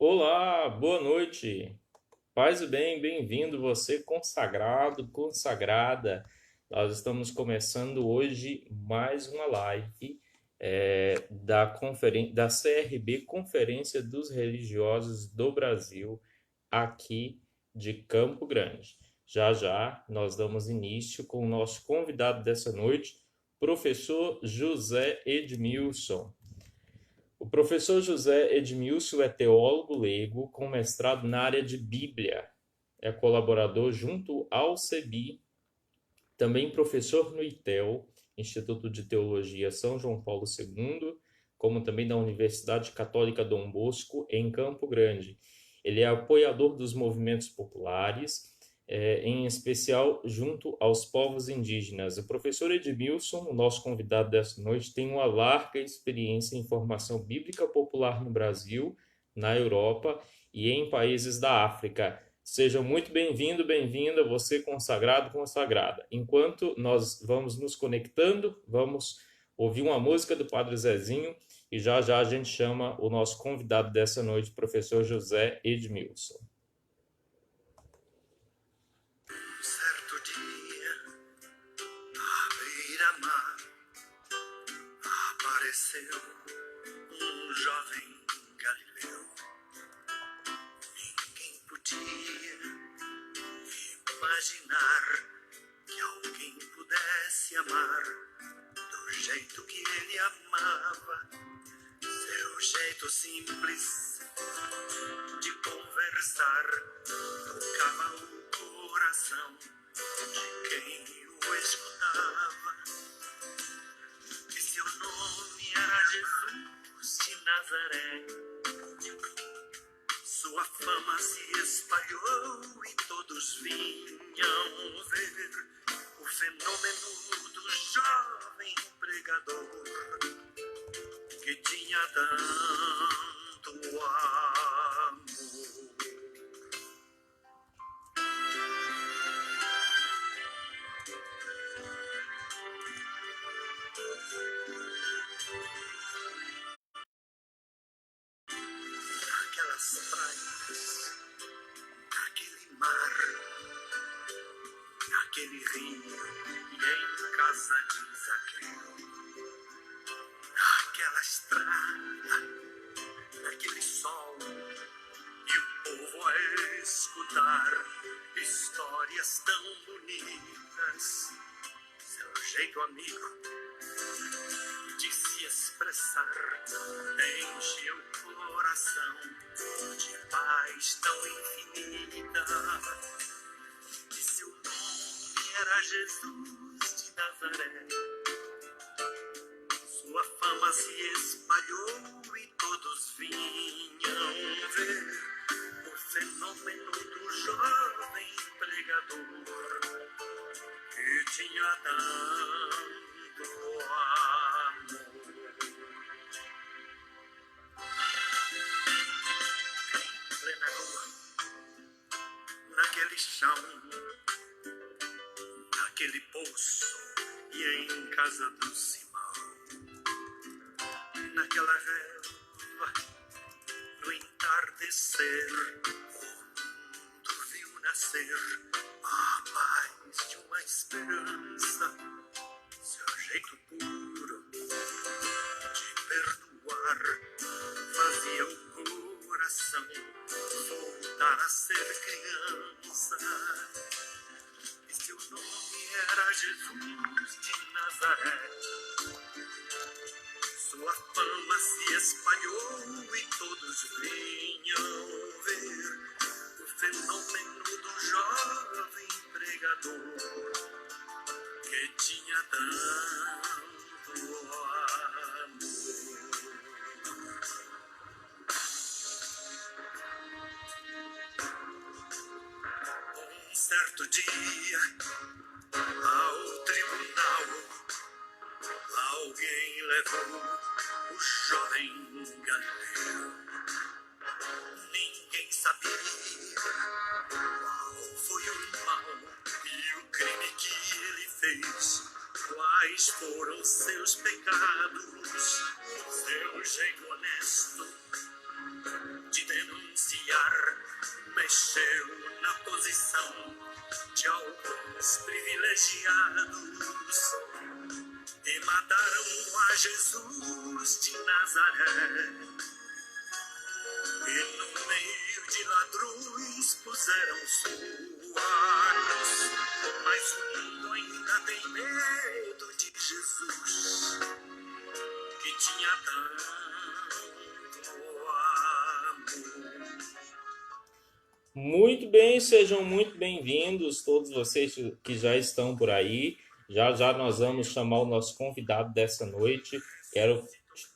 Olá, boa noite. Paz e bem, bem-vindo você consagrado, consagrada. Nós estamos começando hoje mais uma live da CRB, Conferência dos Religiosos do Brasil, aqui de Campo Grande. Já já nós damos início com o nosso convidado dessa noite, professor José Edmilson. O professor José Edmilson é teólogo leigo com mestrado na área de Bíblia. É colaborador junto ao CEBI, também professor no ITEL, Instituto de Teologia São João Paulo II, como também da Universidade Católica Dom Bosco, em Campo Grande. Ele é apoiador dos movimentos populares, em especial junto aos povos indígenas. O professor Edmilson, o nosso convidado dessa noite, tem uma larga experiência em formação bíblica popular no Brasil, na Europa e em países da África. Seja muito bem-vindo, bem-vinda, você consagrado, consagrada. Enquanto nós vamos nos conectando, vamos ouvir uma música do Padre Zezinho e já já a gente chama o nosso convidado dessa noite, professor José Edmilson. Certo dia, à beira-mar, apareceu um jovem galileu. Ninguém podia imaginar que alguém pudesse amar do jeito que ele amava. Seu jeito simples de conversar tocava o coração de quem o escutava. E seu nome era Jesus de Nazaré. Sua fama se espalhou e todos vinham ver o fenômeno do jovem pregador que tinha tanto amor. Naquelas praias, naquele mar, naquele rio e em casa de Zaqueu, naquela estrada, naquele sol, e o povo a escutar histórias tão bonitas. Seu jeito amigo de se expressar enche o coração de paz tão infinita. E seu nome era Jesus de Nazaré. Sua fama se espalhou e todos vinham ver o fenômeno do jovem pregador que tinha tanto amor. Em plena rua, naquele chão, naquele poço e em casa do Simão, naquela relva, no entardecer, o mundo viu nascer a paz de uma esperança. Seu jeito puro de perdoar fazia o coração voltar a ser criança. E seu nome era Jesus de Nazaré. Sua fama se espalhou e todos vinham ver o fenômeno do jovem pregador que tinha tanto amor. Um certo dia, ao tribunal, alguém levou o jovem Galileu. Ninguém sabia qual foi o mal e o crime que ele fez. Quais foram seus pecados? Seu jeito honesto de denunciar Jesus de Nazaré. E no meio de ladrões puseram sua cruz. Mas o mundo ainda tem medo de Jesus, que tinha tanto amor. Muito bem, sejam muito bem-vindos todos vocês que já estão por aí. Já já nós vamos chamar o nosso convidado dessa noite. Quero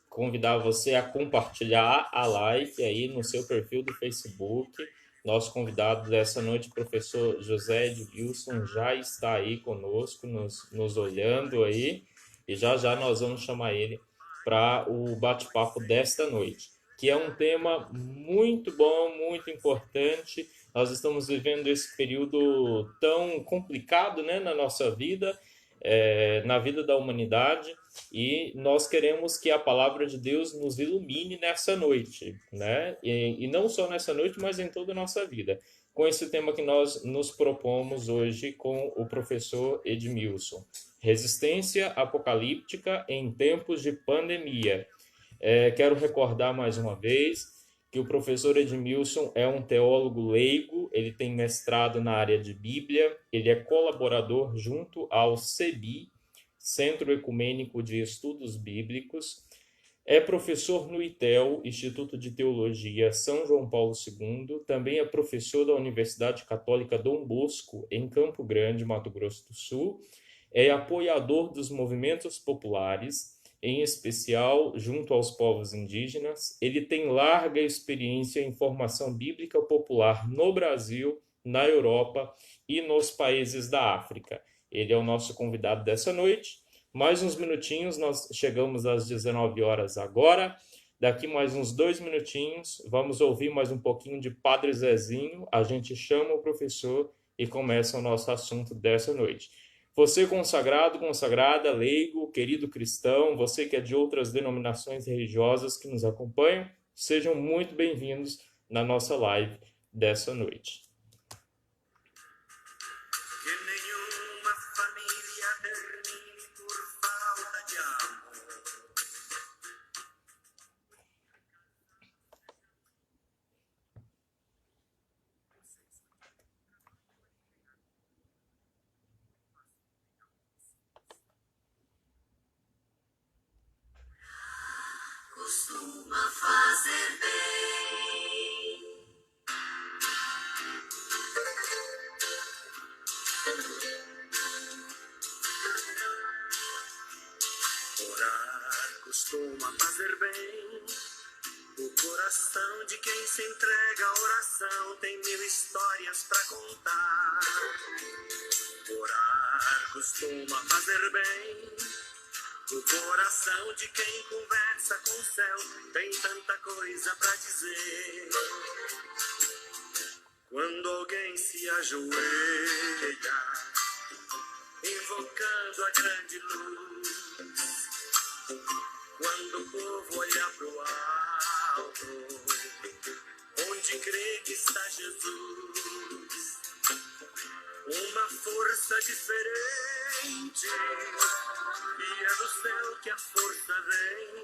convidar você a compartilhar a live aí no seu perfil do Facebook. Nosso convidado dessa noite, o professor José Edmilson, já está aí conosco, nos olhando aí. E já já nós vamos chamar ele para o bate-papo desta noite, que é um tema muito bom, muito importante. Nós estamos vivendo esse período tão complicado, né, na nossa vida, na vida da humanidade, e nós queremos que a palavra de Deus nos ilumine nessa noite, né? E não só nessa noite, mas em toda a nossa vida, com esse tema que nós nos propomos hoje com o professor Edmilson: resistência apocalíptica em tempos de pandemia. Quero recordar mais uma vez que o professor Edmilson é um teólogo leigo, ele tem mestrado na área de Bíblia, ele é colaborador junto ao CEBI, Centro Ecumênico de Estudos Bíblicos, é professor no ITEL, Instituto de Teologia São João Paulo II, também é professor da Universidade Católica Dom Bosco, em Campo Grande, Mato Grosso do Sul, é apoiador dos movimentos populares, em especial junto aos povos indígenas. Ele tem larga experiência em formação bíblica popular no Brasil, na Europa e nos países da África. Ele é o nosso convidado dessa noite. Mais uns minutinhos, nós chegamos às 19 horas agora. Daqui mais uns 2 minutinhos, vamos ouvir mais um pouquinho de Padre Zezinho. A gente chama o professor e começa o nosso assunto dessa noite. Você consagrado, consagrada, leigo, querido cristão, você que é de outras denominações religiosas que nos acompanham, sejam muito bem-vindos na nossa live dessa noite. Que nenhuma família termine por falta de amor. Costuma fazer bem. Orar costuma fazer bem. O coração de quem se entrega à oração tem 1000 histórias pra contar. Orar costuma fazer bem. O coração de quem conversa com o céu tem tanta coisa pra dizer. Quando alguém se ajoelha, invocando a grande luz, quando o povo olha pro alto, onde crê que está Jesus, uma força diferente, e é do céu que a força vem.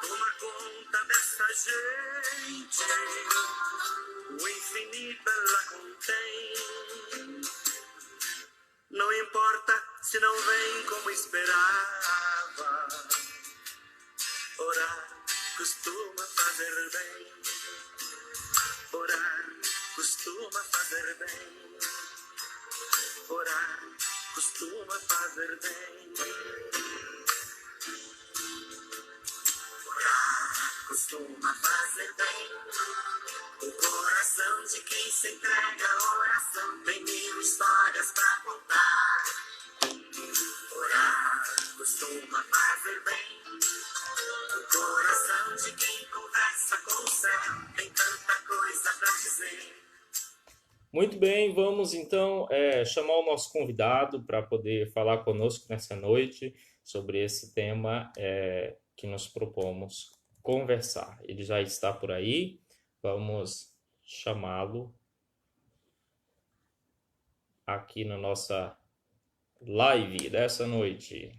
Toma conta dessa gente, o infinito ela contém. Não importa se não vem como esperava, orar costuma fazer bem. Orar costuma fazer bem. Orar costuma fazer bem. Orar costuma fazer bem. O coração de quem se entrega à oração tem 1000 histórias pra contar. Orar costuma fazer bem. O coração de quem conversa com o céu tem tanta coisa pra dizer. Muito bem, vamos então chamar o nosso convidado para poder falar conosco nessa noite sobre esse tema que nos propomos conversar. Ele já está por aí, vamos chamá-lo aqui na nossa live dessa noite.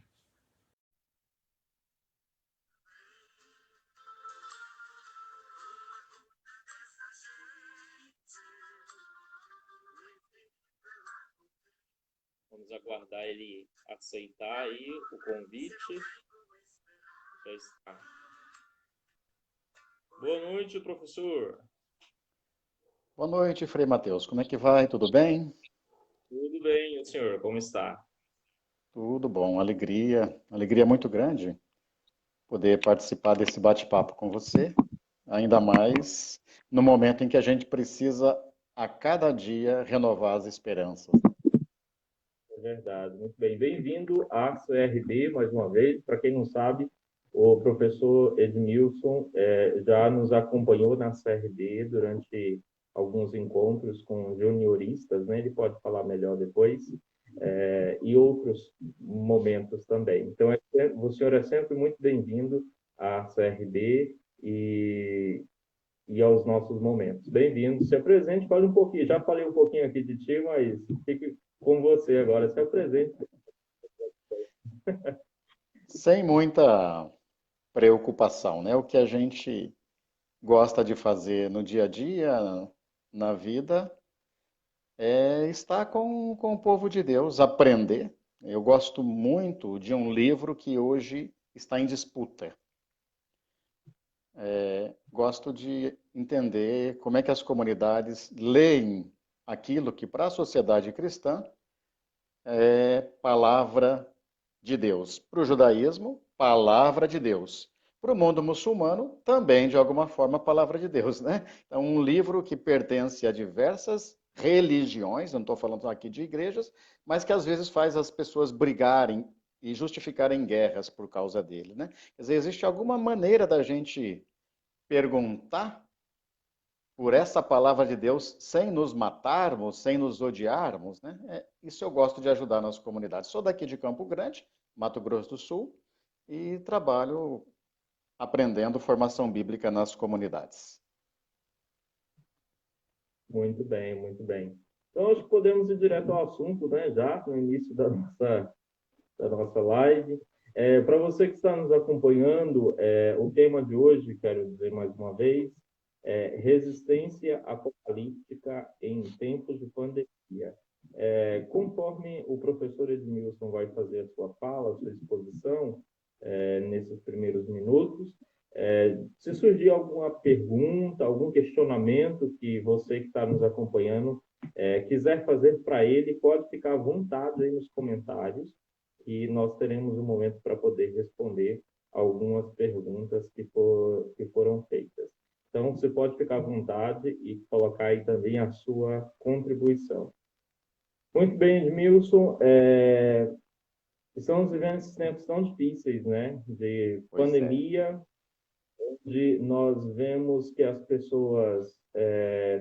Vamos aguardar ele aceitar aí o convite. Já está. Boa noite, professor. Boa noite, Frei Mateus. Como é que vai? Tudo bem? Tudo bem, e o senhor, como está? Tudo bom. Alegria muito grande poder participar desse bate-papo com você, ainda mais no momento em que a gente precisa a cada dia renovar as esperanças. É verdade, muito bem. Bem-vindo à CRB, mais uma vez. Para quem não sabe, o professor Edmilson já nos acompanhou na CRB durante alguns encontros com junioristas, né? Ele pode falar melhor depois, e outros momentos também. Então, o senhor é sempre muito bem-vindo à CRB e aos nossos momentos. Bem-vindo, se apresente, fale um pouquinho. Já falei um pouquinho aqui de ti, mas fique com você agora, se apresente. Sem muita preocupação, né? O que a gente gosta de fazer no dia a dia, na vida, é estar com o povo de Deus, aprender. Eu gosto muito de um livro que hoje está em disputa. Gosto de entender como é que as comunidades leem aquilo que para a sociedade cristã é palavra de Deus. Para o judaísmo, palavra de Deus. Para o mundo muçulmano, também, de alguma forma, palavra de Deus, né? Então, um livro que pertence a diversas religiões, não estou falando aqui de igrejas, mas que às vezes faz as pessoas brigarem e justificarem guerras por causa dele, né? Quer dizer, existe alguma maneira da gente perguntar por essa palavra de Deus sem nos matarmos, sem nos odiarmos, né? Isso eu gosto de ajudar nas comunidades. Sou daqui de Campo Grande, Mato Grosso do Sul, e trabalho aprendendo formação bíblica nas comunidades. Muito bem, muito bem. Então, acho que podemos ir direto ao assunto, né? Já no início da nossa live. Para você que está nos acompanhando, o tema de hoje, quero dizer mais uma vez, é resistência apocalíptica em tempos de pandemia. Conforme o professor Edmilson vai fazer a sua fala, a sua exposição, nesses primeiros minutos, se surgir alguma pergunta, algum questionamento que você que está nos acompanhando quiser fazer para ele, pode ficar à vontade aí nos comentários e nós teremos um momento para poder responder algumas perguntas que foram feitas. Então, você pode ficar à vontade e colocar aí também a sua contribuição. Muito bem, Edmilson. Estamos vivendo esses tempos tão difíceis, né? De pandemia, onde nós vemos que as pessoas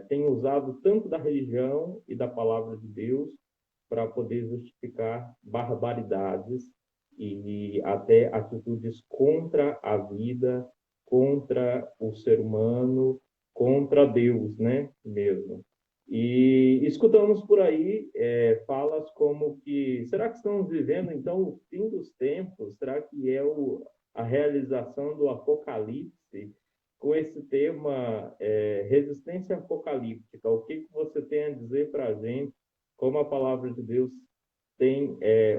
têm usado tanto da religião e da palavra de Deus para poder justificar barbaridades e até atitudes contra a vida, contra o ser humano, contra Deus, né, mesmo. E escutamos por aí falas como que, será que estamos vivendo, então, o fim dos tempos? Será que é a realização do Apocalipse? Com esse tema, resistência apocalíptica, o que você tem a dizer para a gente? Como a palavra de Deus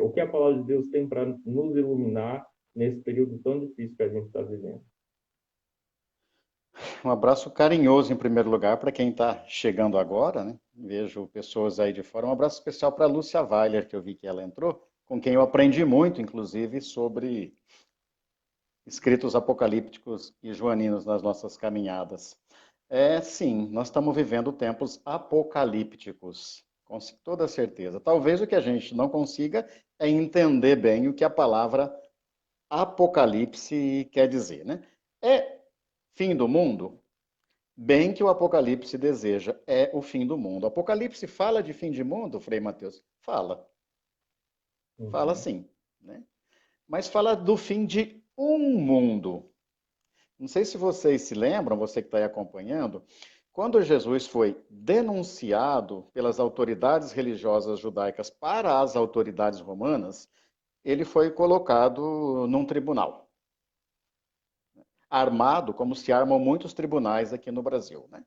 o que a palavra de Deus tem para nos iluminar nesse período tão difícil que a gente está vivendo? Um abraço carinhoso, em primeiro lugar, para quem está chegando agora, né? Vejo pessoas aí de fora. Um abraço especial para a Lúcia Weiler, que eu vi que ela entrou, com quem eu aprendi muito, inclusive, sobre escritos apocalípticos e joaninos nas nossas caminhadas. Sim, nós estamos vivendo tempos apocalípticos, com toda certeza. Talvez o que a gente não consiga é entender bem o que a palavra apocalipse quer dizer, né? É fim do mundo? Bem que o Apocalipse deseja, é o fim do mundo. O Apocalipse fala de fim de mundo, Frei Mateus? Fala. Fala sim, né? Mas fala do fim de um mundo. Não sei se vocês se lembram, você que está aí acompanhando, quando Jesus foi denunciado pelas autoridades religiosas judaicas para as autoridades romanas, ele foi colocado num tribunal. Armado, como se armam muitos tribunais aqui no Brasil, né?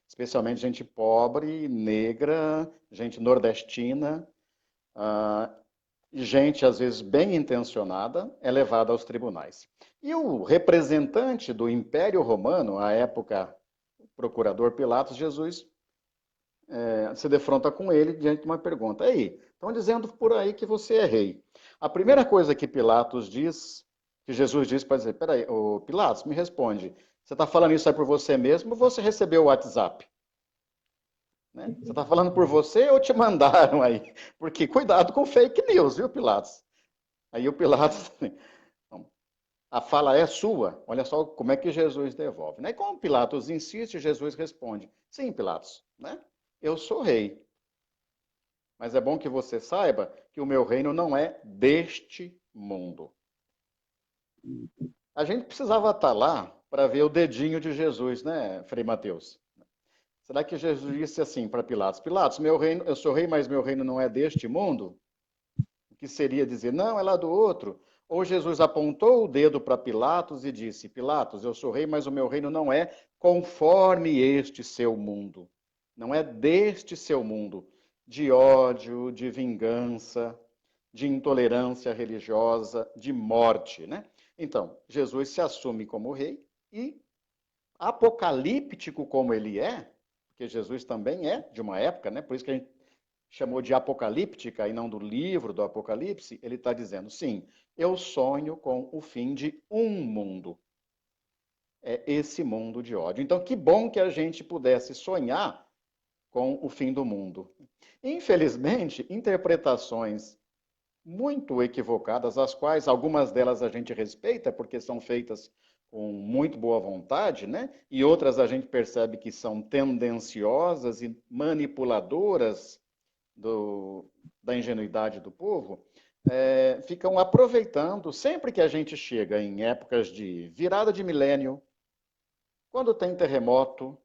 Especialmente gente pobre, negra, gente nordestina, ah, gente, às vezes bem intencionada, é levada aos tribunais. E o representante do Império Romano, à época, o procurador Pilatos, Jesus, se defronta com ele diante de uma pergunta. Aí, estão dizendo por aí que você é rei. A primeira coisa que Pilatos diz, que Jesus diz para dizer, peraí, ô Pilatos, me responde, você está falando isso aí por você mesmo ou você recebeu o WhatsApp? Né? Você está falando por você ou te mandaram aí? Porque cuidado com fake news, viu, Pilatos? Aí o Pilatos, a fala é sua. Olha só como é que Jesus devolve. Né? E como Pilatos insiste, Jesus responde: sim, Pilatos, né? Eu sou rei. Mas é bom que você saiba que o meu reino não é deste mundo. A gente precisava estar lá para ver o dedinho de Jesus, né, Frei Mateus? Será que Jesus disse assim para Pilatos: Pilatos, meu reino, eu sou rei, mas meu reino não é deste mundo? O que seria dizer, não, é lá do outro. Ou Jesus apontou o dedo para Pilatos e disse: Pilatos, eu sou rei, mas o meu reino não é conforme este seu mundo. Não é deste seu mundo, de ódio, de vingança, de intolerância religiosa, de morte, né? Então, Jesus se assume como rei e, apocalíptico como ele é, porque Jesus também é de uma época, né? Por isso que a gente chamou de apocalíptica e não do livro do Apocalipse, ele está dizendo, sim, eu sonho com o fim de um mundo. É esse mundo de ódio. Então, que bom que a gente pudesse sonhar com o fim do mundo. Infelizmente, interpretações muito equivocadas, as quais algumas delas a gente respeita, porque são feitas com muito boa vontade, né? E outras a gente percebe que são tendenciosas e manipuladoras da ingenuidade do povo, ficam aproveitando, sempre que a gente chega em épocas de virada de milênio, quando tem terremoto,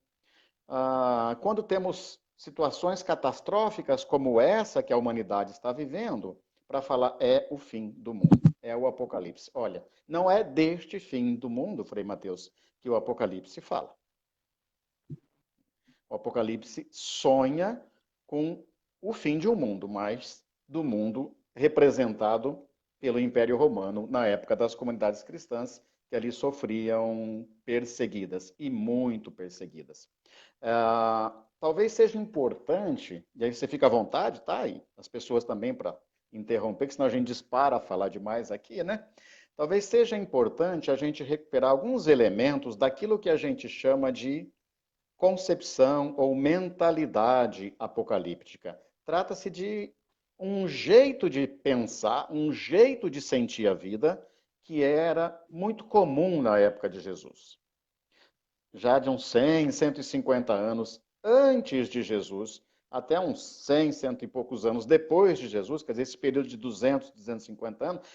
quando temos situações catastróficas como essa que a humanidade está vivendo, para falar é o fim do mundo, é o Apocalipse. Olha, não é deste fim do mundo, Frei Mateus, que o Apocalipse fala. O Apocalipse sonha com o fim de um mundo, mas do mundo representado pelo Império Romano na época das comunidades cristãs que ali sofriam perseguidas e muito perseguidas. Talvez seja importante, e aí você fica à vontade, tá? E as pessoas também para interromper, que senão a gente dispara a falar demais aqui, né? Talvez seja importante a gente recuperar alguns elementos daquilo que a gente chama de concepção ou mentalidade apocalíptica. Trata-se de um jeito de pensar, um jeito de sentir a vida que era muito comum na época de Jesus. Já de uns 100, 150 anos antes de Jesus, até uns 100, cento e poucos anos depois de Jesus, quer dizer, esse período de 200, 250 anos,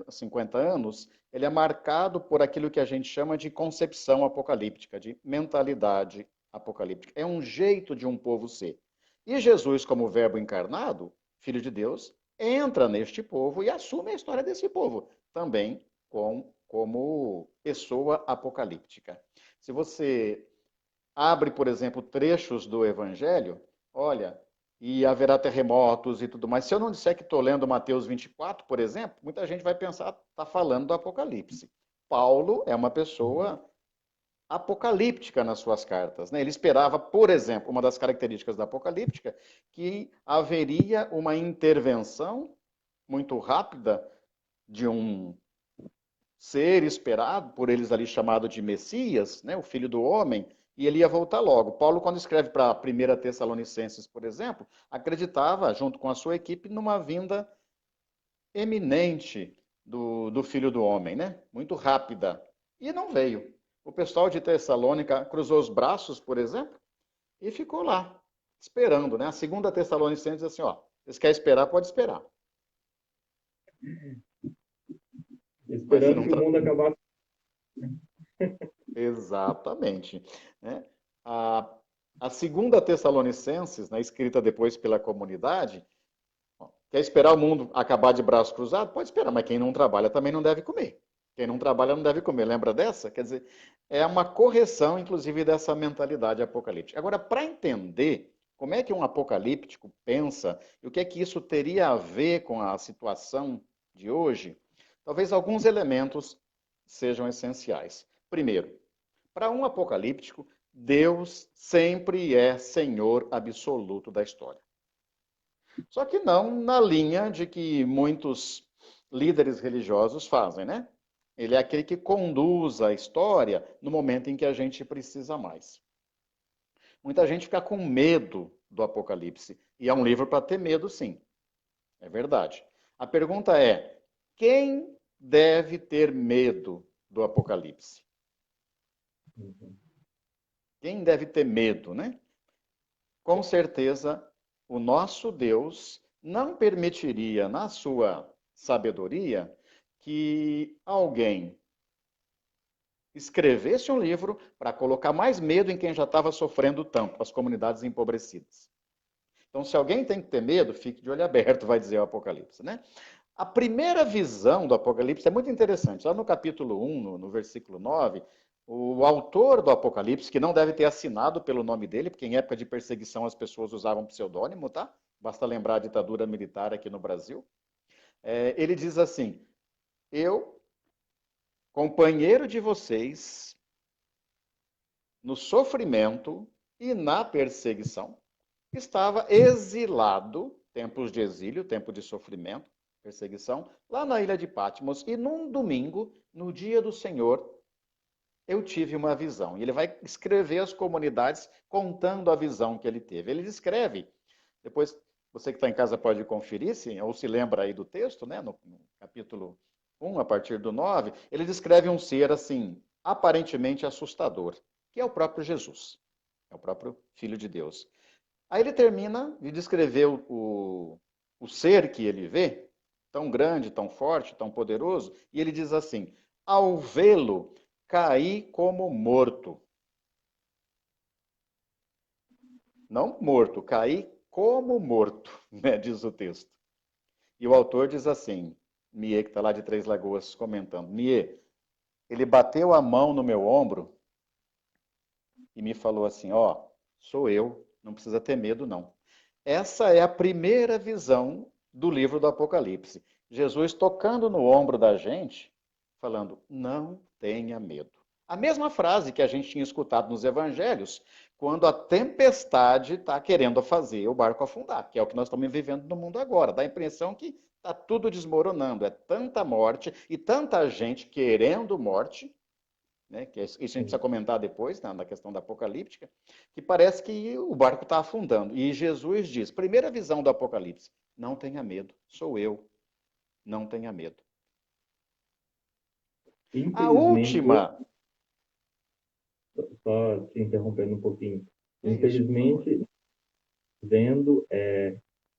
50 anos, ele é marcado por aquilo que a gente chama de concepção apocalíptica, de mentalidade apocalíptica. É um jeito de um povo ser. E Jesus, como verbo encarnado, filho de Deus, entra neste povo e assume a história desse povo, também como pessoa apocalíptica. Se você abre, por exemplo, trechos do Evangelho, olha, e haverá terremotos e tudo mais. Se eu não disser que estou lendo Mateus 24, por exemplo, muita gente vai pensar que está falando do Apocalipse. Paulo é uma pessoa apocalíptica nas suas cartas. Né? Ele esperava, por exemplo, uma das características da apocalíptica, que haveria uma intervenção muito rápida de um ser esperado, por eles ali chamado de Messias, né, o Filho do Homem, e ele ia voltar logo. Paulo, quando escreve para a 1 Tessalonicenses, por exemplo, acreditava, junto com a sua equipe, numa vinda eminente do Filho do Homem, né? Muito rápida. E não veio. O pessoal de Tessalônica cruzou os braços, por exemplo, e ficou lá, esperando, né? A 2 Tessalonicenses diz assim, ó, se quer esperar, pode esperar. Esperando que o mundo acabasse. Exatamente. Né? A 2 Tessalonicenses, né, escrita depois pela comunidade, quer esperar o mundo acabar de braço cruzado? Pode esperar, mas quem não trabalha também não deve comer. Quem não trabalha não deve comer. Lembra dessa? Quer dizer, é uma correção, inclusive, dessa mentalidade apocalíptica. Agora, para entender Como é que um apocalíptico pensa e o que é que isso teria a ver com a situação de hoje? Talvez alguns elementos sejam essenciais. Primeiro, para um apocalíptico, Deus sempre é Senhor absoluto da história. Só que não na linha de que muitos líderes religiosos fazem, né? Ele é aquele que conduz a história no momento em que a gente precisa mais. Muita gente fica com medo do Apocalipse. E é um livro para ter medo, sim. É verdade. A pergunta é: quem deve ter medo do Apocalipse? Quem deve ter medo, né? Com certeza, o nosso Deus não permitiria, na sua sabedoria, que alguém escrevesse um livro para colocar mais medo em quem já estava sofrendo tanto, as comunidades empobrecidas. Então, se alguém tem que ter medo, fique de olho aberto, vai dizer o Apocalipse, né? A primeira visão do Apocalipse é muito interessante. Lá no capítulo 1, no versículo 9, o autor do Apocalipse, que não deve ter assinado pelo nome dele, porque em época de perseguição as pessoas usavam pseudônimo, tá? Basta lembrar a ditadura militar aqui no Brasil. Ele diz assim: eu, companheiro de vocês, no sofrimento e na perseguição, estava exilado, tempos de exílio, tempo de sofrimento, perseguição, lá na ilha de Patmos, e num domingo, no dia do Senhor, eu tive uma visão. E ele vai escrever as comunidades contando a visão que ele teve. Ele descreve, depois você que está em casa pode conferir, sim, ou se lembra aí do texto, né, no capítulo 1, a partir do 9, ele descreve um ser assim, aparentemente assustador, que é o próprio Jesus, é o próprio Filho de Deus. Aí ele termina de descrever o ser que ele vê, tão grande, tão forte, tão poderoso, e ele diz assim: ao vê-lo, caí como morto. Não morto, caí como morto, né, diz o texto. E o autor diz assim, Mie, que está lá de Três Lagoas, comentando: Mie, ele bateu a mão no meu ombro e me falou assim: ó, sou eu, não precisa ter medo, não. Essa é a primeira visão do livro do Apocalipse. Jesus tocando no ombro da gente, falando: não tenha medo. A mesma frase que a gente tinha escutado nos evangelhos, quando a tempestade está querendo fazer o barco afundar, que é o que nós estamos vivendo no mundo agora. Dá a impressão que está tudo desmoronando. É tanta morte e tanta gente querendo morte, né, que isso a gente precisa comentar depois, né, na questão da apocalíptica, que parece que o barco está afundando. E Jesus diz, primeira visão do Apocalipse: não tenha medo, sou eu, não tenha medo. A Infelizmente, última... só te interrompendo um pouquinho, É isso, por favor. infelizmente, vendo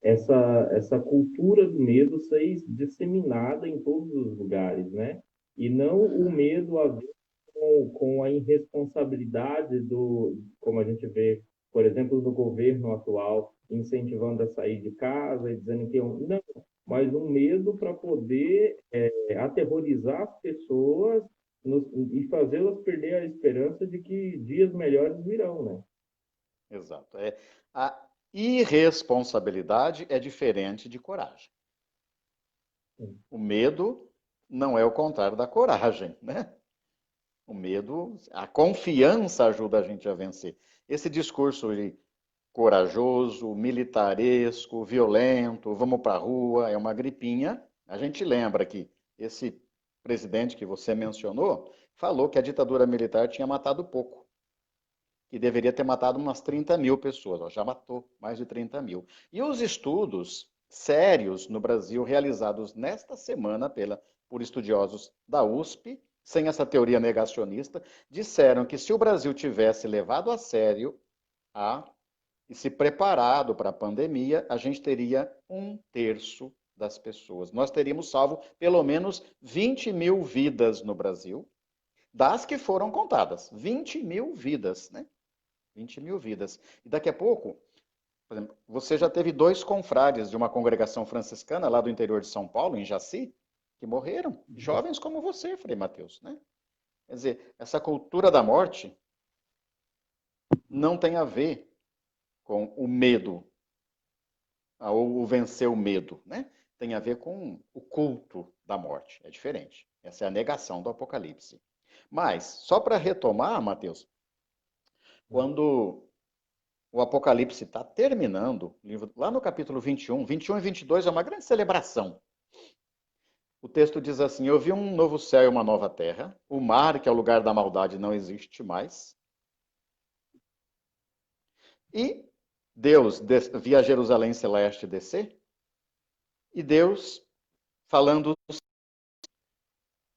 essa cultura do medo ser disseminada em todos os lugares, né? E não o medo a ver com a irresponsabilidade como a gente vê, por exemplo, no governo atual, incentivando a sair de casa e dizendo que não, mas um medo para poder aterrorizar as pessoas e fazê-las perder a esperança de que dias melhores virão, né? Exato. A irresponsabilidade é diferente de coragem. O medo não é o contrário da coragem, né? O medo, a confiança ajuda a gente a vencer. Esse discurso corajoso, militaresco, violento, vamos para a rua, é uma gripinha. A gente lembra que esse presidente que você mencionou falou que a ditadura militar tinha matado pouco, que deveria ter matado umas 30 mil pessoas. Ó, já matou mais de 30 mil. E os estudos sérios no Brasil realizados nesta semana por estudiosos da USP, sem essa teoria negacionista, disseram que se o Brasil tivesse levado a sério e se preparado para a pandemia, a gente teria 1/3 das pessoas. Nós teríamos salvo pelo menos 20 mil vidas no Brasil, das que foram contadas. 20 mil vidas, né? 20 mil vidas. E daqui a pouco, por exemplo, você já teve 2 confrades de uma congregação franciscana lá do interior de São Paulo, em Jaci, que morreram. Jovens como você, Frei Mateus, né? Quer dizer, essa cultura da morte não tem a ver com o medo, ou o vencer o medo, né? Tem a ver com o culto da morte, é diferente. Essa é a negação do Apocalipse. Mas, só para retomar, Mateus, quando o Apocalipse está terminando, lá no capítulo 21 e 22 é uma grande celebração. O texto diz assim: eu vi um novo céu e uma nova terra, o mar, que é o lugar da maldade, não existe mais. E Deus via Jerusalém celeste descer, e Deus falando: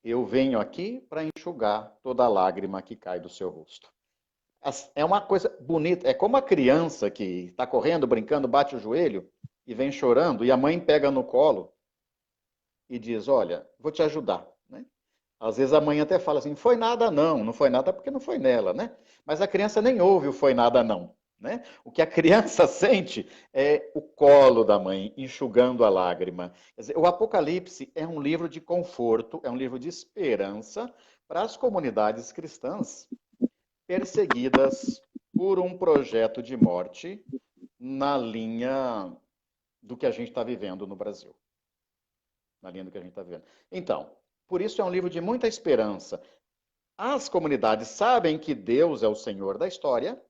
eu venho aqui para enxugar toda lágrima que cai do seu rosto. É uma coisa bonita, é como a criança que está correndo, brincando, bate o joelho e vem chorando, e a mãe pega no colo e diz: olha, vou te ajudar. Né? Às vezes a mãe até fala assim: foi nada não, não foi nada porque não foi nela, né? Mas a criança nem ouve o foi nada não. Né? O que a criança sente é o colo da mãe enxugando a lágrima. Quer dizer, o Apocalipse é um livro de conforto, é um livro de esperança para as comunidades cristãs perseguidas por um projeto de morte na linha do que a gente está vivendo no Brasil. Na linha do que a gente está vivendo. Então, por isso é um livro de muita esperança. As comunidades sabem que Deus é o Senhor da história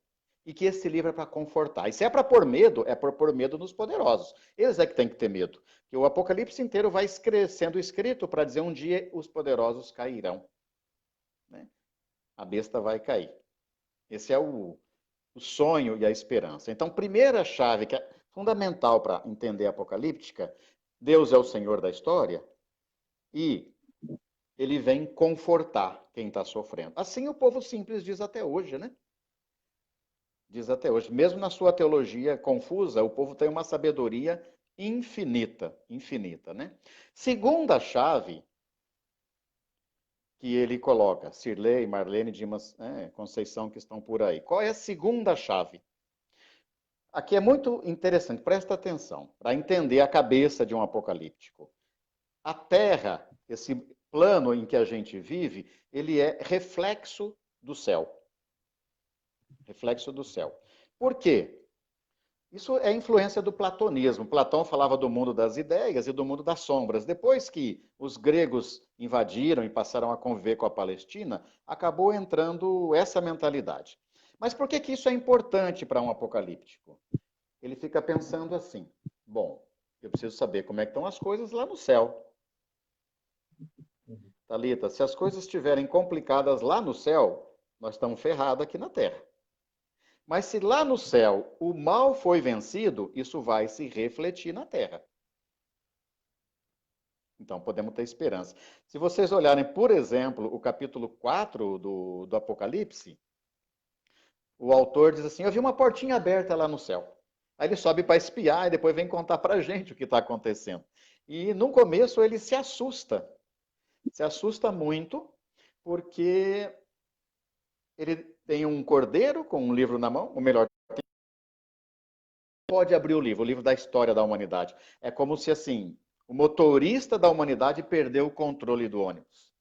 e que esse livro é para confortar. E se é para pôr medo, é para pôr medo nos poderosos. Eles é que têm que ter medo. Porque o Apocalipse inteiro vai sendo escrito para dizer: um dia os poderosos cairão. Né? A besta vai cair. Esse é o sonho e a esperança. Então, primeira chave que é fundamental para entender a apocalíptica: Deus é o Senhor da história e ele vem confortar quem está sofrendo. Assim o povo simples diz até hoje, né? Diz até hoje. Mesmo na sua teologia confusa, o povo tem uma sabedoria infinita, infinita, né? Segunda chave que ele coloca, Cirlei, Marlene, Dimas, Conceição, que estão por aí. Qual é a segunda chave? Aqui é muito interessante, presta atenção, para entender a cabeça de um apocalíptico. A Terra, esse plano em que a gente vive, ele é reflexo do céu. Reflexo do céu. Por quê? Isso é influência do platonismo. Platão falava do mundo das ideias e do mundo das sombras. Depois que os gregos invadiram e passaram a conviver com a Palestina, acabou entrando essa mentalidade. Mas por que isso é importante para um apocalíptico? Ele fica pensando assim: bom, eu preciso saber como é que estão as coisas lá no céu. Thalita, se as coisas estiverem complicadas lá no céu, nós estamos ferrados aqui na Terra. Mas se lá no céu o mal foi vencido, isso vai se refletir na Terra. Então podemos ter esperança. Se vocês olharem, por exemplo, o capítulo 4 do Apocalipse, o autor diz assim: eu vi uma portinha aberta lá no céu. Aí ele sobe para espiar e depois vem contar para a gente o que está acontecendo. E no começo ele se assusta muito, porque ele tem um cordeiro com um livro na mão, ou melhor, pode abrir o livro da história da humanidade. É como se, assim, o motorista da humanidade perdeu o controle do ônibus.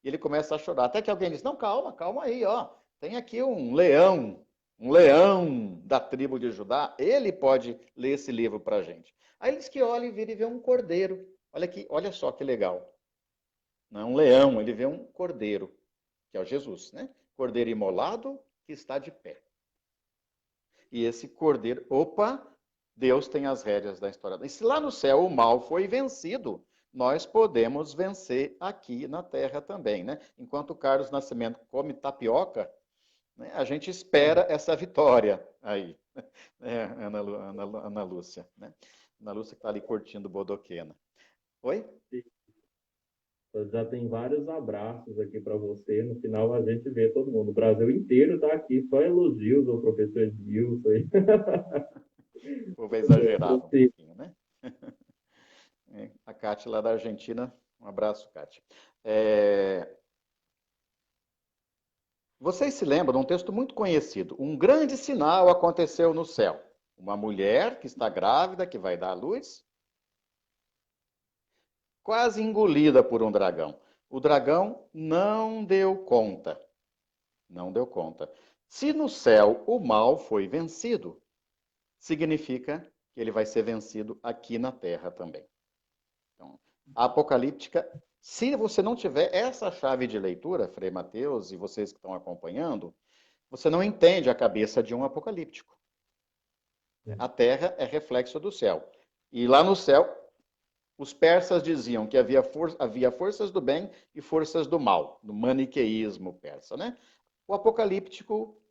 E ele começa a chorar. Até que alguém diz: não, calma aí, ó. Tem aqui um leão da tribo de Judá, ele pode ler esse livro para a gente. Aí eles que olham e viram e vê um cordeiro. Olha só que legal. Não é um leão, ele vê um cordeiro, que é o Jesus, né? Cordeiro imolado que está de pé. E esse cordeiro, Deus tem as rédeas da história. E se lá no céu o mal foi vencido, nós podemos vencer aqui na Terra também, né? Enquanto o Carlos Nascimento come tapioca, né, a gente espera essa vitória aí. Ana Lúcia, né? Ana Lúcia que está ali curtindo Bodoquena. Oi? Já tem vários abraços aqui para você. No final a gente vê todo mundo. O Brasil inteiro está aqui, só elogios ao professor Edilson. Vou exagerar um pouquinho, né? A Cátia lá da Argentina, um abraço, Cátia. Vocês se lembram de um texto muito conhecido? Um grande sinal aconteceu no céu. Uma mulher que está grávida, que vai dar à luz, quase engolida por um dragão. O dragão não deu conta. Não deu conta. Se no céu o mal foi vencido, significa que ele vai ser vencido aqui na terra também. Então, a apocalíptica, se você não tiver essa chave de leitura, Frei Mateus e vocês que estão acompanhando, você não entende a cabeça de um apocalíptico. A terra é reflexo do céu. E lá no céu, os persas diziam que havia forças do bem e forças do mal, no maniqueísmo persa, né? O apocalíptico,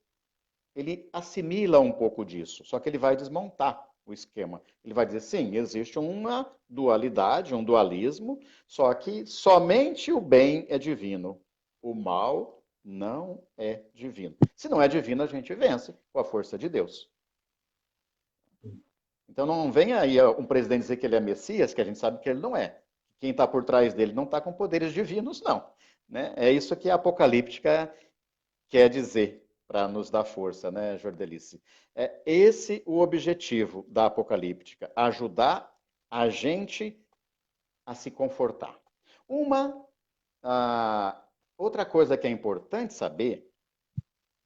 ele assimila um pouco disso, só que ele vai desmontar o esquema. Ele vai dizer, sim, existe uma dualidade, um dualismo, só que somente o bem é divino. O mal não é divino. Se não é divino, a gente vence com a força de Deus. Então não vem aí um presidente dizer que ele é Messias, que a gente sabe que ele não é. Quem está por trás dele não está com poderes divinos, não. Né? É isso que a apocalíptica quer dizer para nos dar força, né, Jordelice? É esse o objetivo da apocalíptica, ajudar a gente a se confortar. Outra coisa que é importante saber,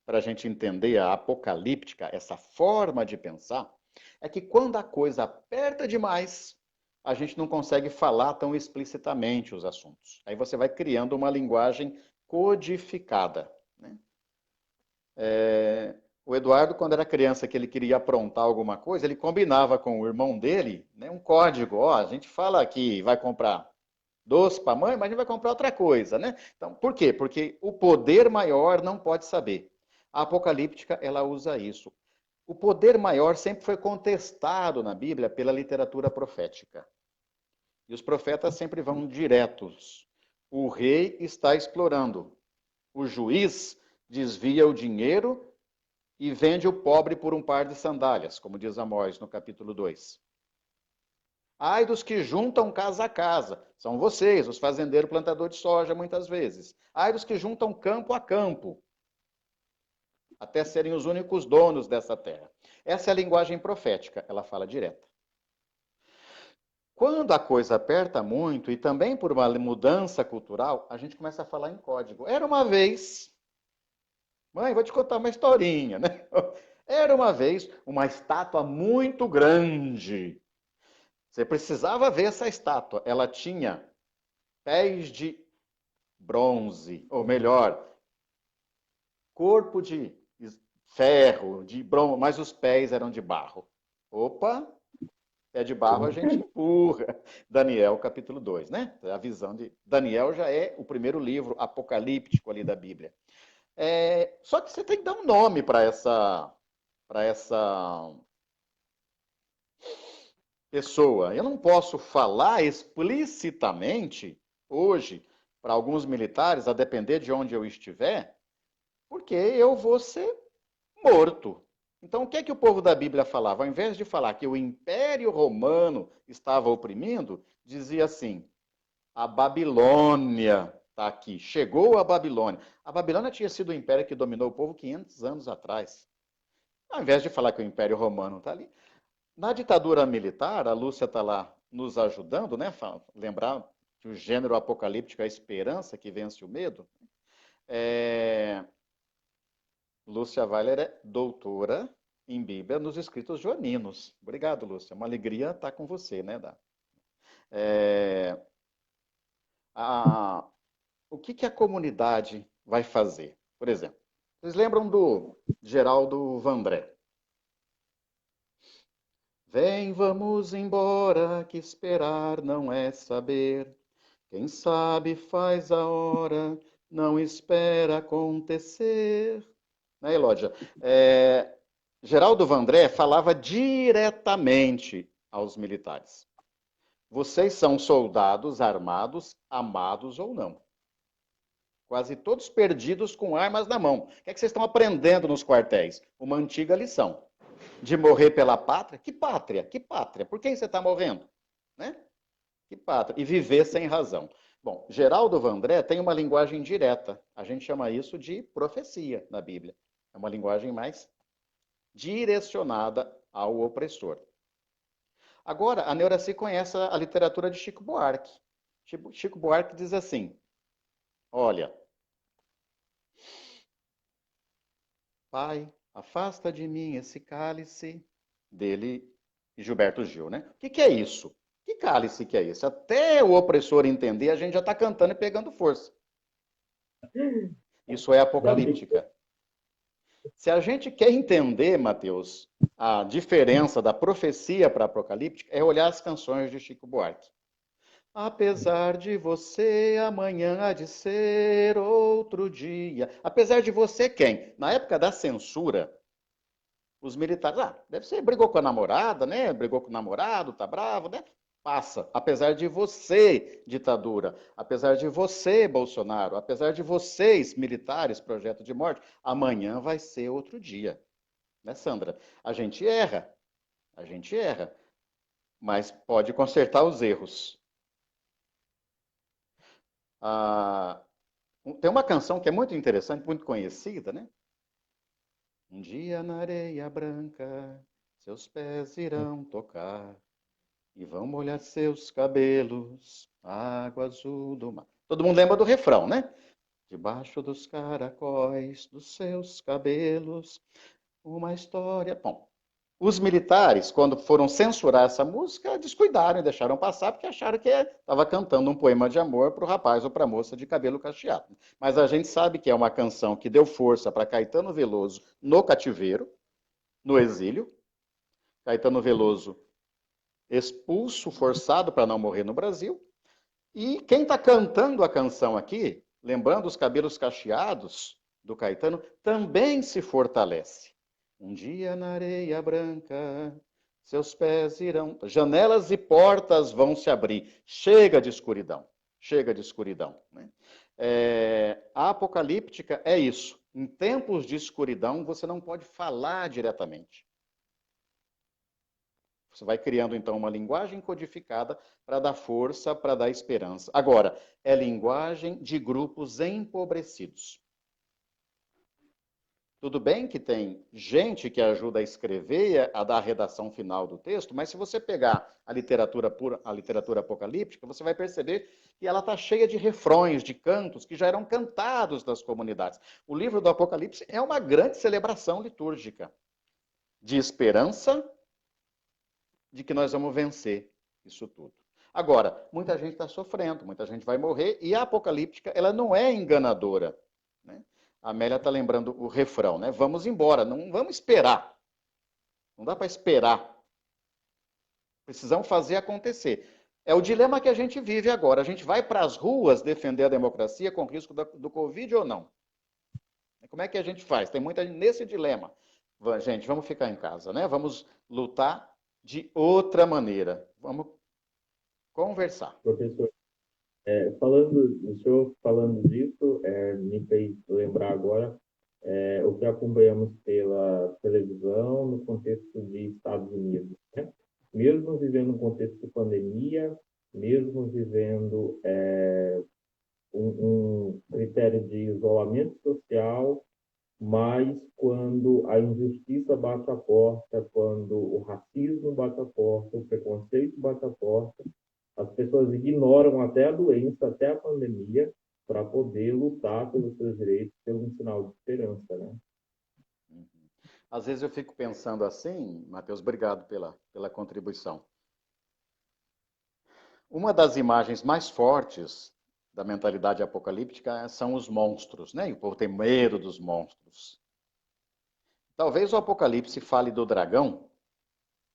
para a gente entender a apocalíptica, essa forma de pensar, é que quando a coisa aperta demais, a gente não consegue falar tão explicitamente os assuntos. Aí você vai criando uma linguagem codificada. Né? O Eduardo, quando era criança, que ele queria aprontar alguma coisa, ele combinava com o irmão dele, né, um código. Ó, a gente fala que vai comprar doce para a mãe, mas a gente vai comprar outra coisa, né? Então, por quê? Porque o poder maior não pode saber. A apocalíptica, ela usa isso. O poder maior sempre foi contestado na Bíblia pela literatura profética. E os profetas sempre vão diretos. O rei está explorando. O juiz desvia o dinheiro e vende o pobre por um par de sandálias, como diz Amós no capítulo 2. Ai dos que juntam casa a casa. São vocês, os fazendeiros plantadores de soja, muitas vezes. Ai dos que juntam campo a campo, até serem os únicos donos dessa terra. Essa é a linguagem profética, ela fala direta. Quando a coisa aperta muito, e também por uma mudança cultural, a gente começa a falar em código. Era uma vez... Mãe, vou te contar uma historinha, né? Era uma vez uma estátua muito grande. Você precisava ver essa estátua. Ela tinha pés de bronze, ou melhor, corpo de ferro, de bronze, mas os pés eram de barro. Opa, pé de barro a gente empurra. Daniel, capítulo 2, né? A visão de Daniel já é o primeiro livro apocalíptico ali da Bíblia. Só que você tem que dar um nome para essa pessoa. Eu não posso falar explicitamente hoje para alguns militares, a depender de onde eu estiver, porque eu vou ser morto. Então, o que é que o povo da Bíblia falava? Ao invés de falar que o Império Romano estava oprimindo, dizia assim: a Babilônia está aqui, chegou a Babilônia. A Babilônia tinha sido o império que dominou o povo 500 anos atrás. Ao invés de falar que o Império Romano está ali. Na ditadura militar, a Lúcia está lá nos ajudando, né? Lembrar que o gênero apocalíptico é a esperança que vence o medo. Lúcia Weiler é doutora em Bíblia nos escritos joaninos. Obrigado, Lúcia. Uma alegria estar com você, né, Dá? O que a comunidade vai fazer? Por exemplo, vocês lembram do Geraldo Vandré? Vem, vamos embora, que esperar não é saber. Quem sabe faz a hora, não espera acontecer. Né, Elódia? Geraldo Vandré falava diretamente aos militares. Vocês são soldados armados, amados ou não. Quase todos perdidos com armas na mão. O que é que vocês estão aprendendo nos quartéis? Uma antiga lição. De morrer pela pátria? Que pátria? Que pátria? Por quem você está morrendo? Né? Que pátria? E viver sem razão. Bom, Geraldo Vandré tem uma linguagem direta. A gente chama isso de profecia na Bíblia. É uma linguagem mais direcionada ao opressor. Agora, a Neuraci conhece a literatura de Chico Buarque. Chico Buarque diz assim: olha, Pai, afasta de mim esse cálice, dele e Gilberto Gil, né? O que é isso? Que cálice que é esse? Até o opressor entender, a gente já está cantando e pegando força. Isso é Já fico apocalíptica. Se a gente quer entender, Mateus, a diferença da profecia para a apocalíptica, é olhar as canções de Chico Buarque. Apesar de você, amanhã há de ser outro dia. Apesar de você, quem? Na época da censura, os militares, deve ser, brigou com a namorada, né? Brigou com o namorado, tá bravo, né? Passa. Apesar de você, ditadura, apesar de você, Bolsonaro, apesar de vocês, militares, projeto de morte, amanhã vai ser outro dia. Né, Sandra? A gente erra, mas pode consertar os erros. Tem uma canção que é muito interessante, muito conhecida, né? Um dia na areia branca, seus pés irão tocar e vão molhar seus cabelos, água azul do mar. Todo mundo lembra do refrão, né? Debaixo dos caracóis dos seus cabelos, uma história. Bom, os militares, quando foram censurar essa música, descuidaram e deixaram passar, porque acharam que estava cantando um poema de amor para o rapaz ou para a moça de cabelo cacheado. Mas a gente sabe que é uma canção que deu força para Caetano Veloso no cativeiro, no exílio. Caetano Veloso expulso, forçado para não morrer no Brasil. E quem está cantando a canção aqui, lembrando os cabelos cacheados do Caetano, também se fortalece. Um dia na areia branca, seus pés irão... Janelas e portas vão se abrir. Chega de escuridão. Chega de escuridão. Né? A apocalíptica é isso. Em tempos de escuridão, você não pode falar diretamente. Você vai criando, então, uma linguagem codificada para dar força, para dar esperança. Agora, é linguagem de grupos empobrecidos. Tudo bem que tem gente que ajuda a escrever, a dar a redação final do texto, mas se você pegar a literatura pura, a literatura apocalíptica, você vai perceber que ela está cheia de refrões, de cantos que já eram cantados das comunidades. O livro do Apocalipse é uma grande celebração litúrgica de esperança, de que nós vamos vencer isso tudo. Agora, muita gente está sofrendo, muita gente vai morrer, e a apocalíptica ela não é enganadora. Né? A Amélia está lembrando o refrão, né? Vamos embora, não vamos esperar. Não dá para esperar. Precisamos fazer acontecer. É o dilema que a gente vive agora. A gente vai para as ruas defender a democracia com risco do Covid ou não? Como é que a gente faz? Tem muita gente nesse dilema. Gente, vamos ficar em casa, né? Vamos lutar de outra maneira. Vamos conversar. Professor, o senhor falando disso, me fez lembrar agora o que acompanhamos pela televisão no contexto de Estados Unidos. Né? Mesmo vivendo um contexto de pandemia, mesmo vivendo um critério de isolamento social, mas quando a injustiça bate a porta, quando o racismo bate a porta, o preconceito bate a porta, as pessoas ignoram até a doença, até a pandemia, para poder lutar pelos seus direitos, ter um sinal de esperança, né? Às vezes eu fico pensando assim, Matheus, obrigado pela contribuição. Uma das imagens mais fortes da mentalidade apocalíptica são os monstros, né? E o povo tem medo dos monstros. Talvez o Apocalipse fale do dragão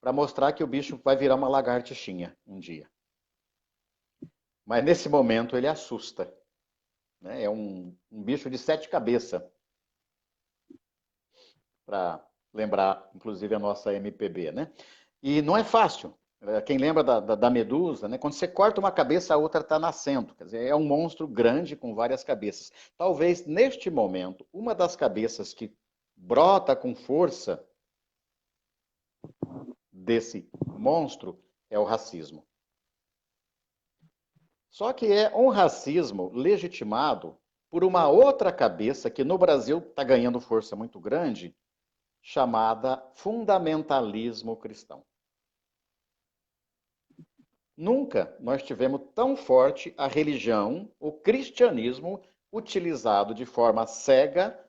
para mostrar que o bicho vai virar uma lagartixinha um dia. Mas nesse momento ele assusta. Né? É um bicho de 7 cabeças. Para lembrar, inclusive, a nossa MPB. Né? E não é fácil. Quem lembra da medusa, né? Quando você corta uma cabeça, a outra está nascendo. Quer dizer, é um monstro grande com várias cabeças. Talvez, neste momento, uma das cabeças que brota com força desse monstro é o racismo. Só que é um racismo legitimado por uma outra cabeça que no Brasil está ganhando força muito grande, chamada fundamentalismo cristão. Nunca nós tivemos tão forte a religião, o cristianismo, utilizado de forma cega,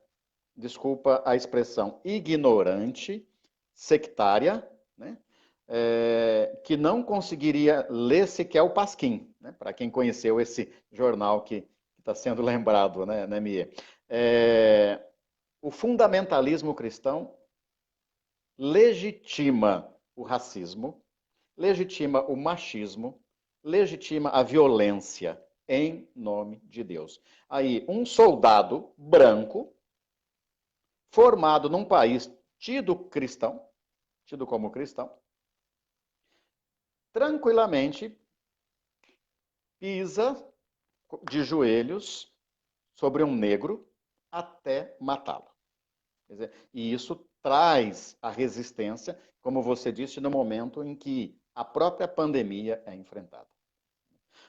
desculpa a expressão, ignorante, sectária, né? Que não conseguiria ler sequer o Pasquim, né? Para quem conheceu esse jornal que está sendo lembrado, né, Mie? O fundamentalismo cristão legitima o racismo, legitima o machismo, legitima a violência em nome de Deus. Aí, um soldado branco, formado num país tido cristão, tido como cristão, tranquilamente pisa de joelhos sobre um negro até matá-lo. E isso traz a resistência, como você disse, no momento em que a própria pandemia é enfrentada.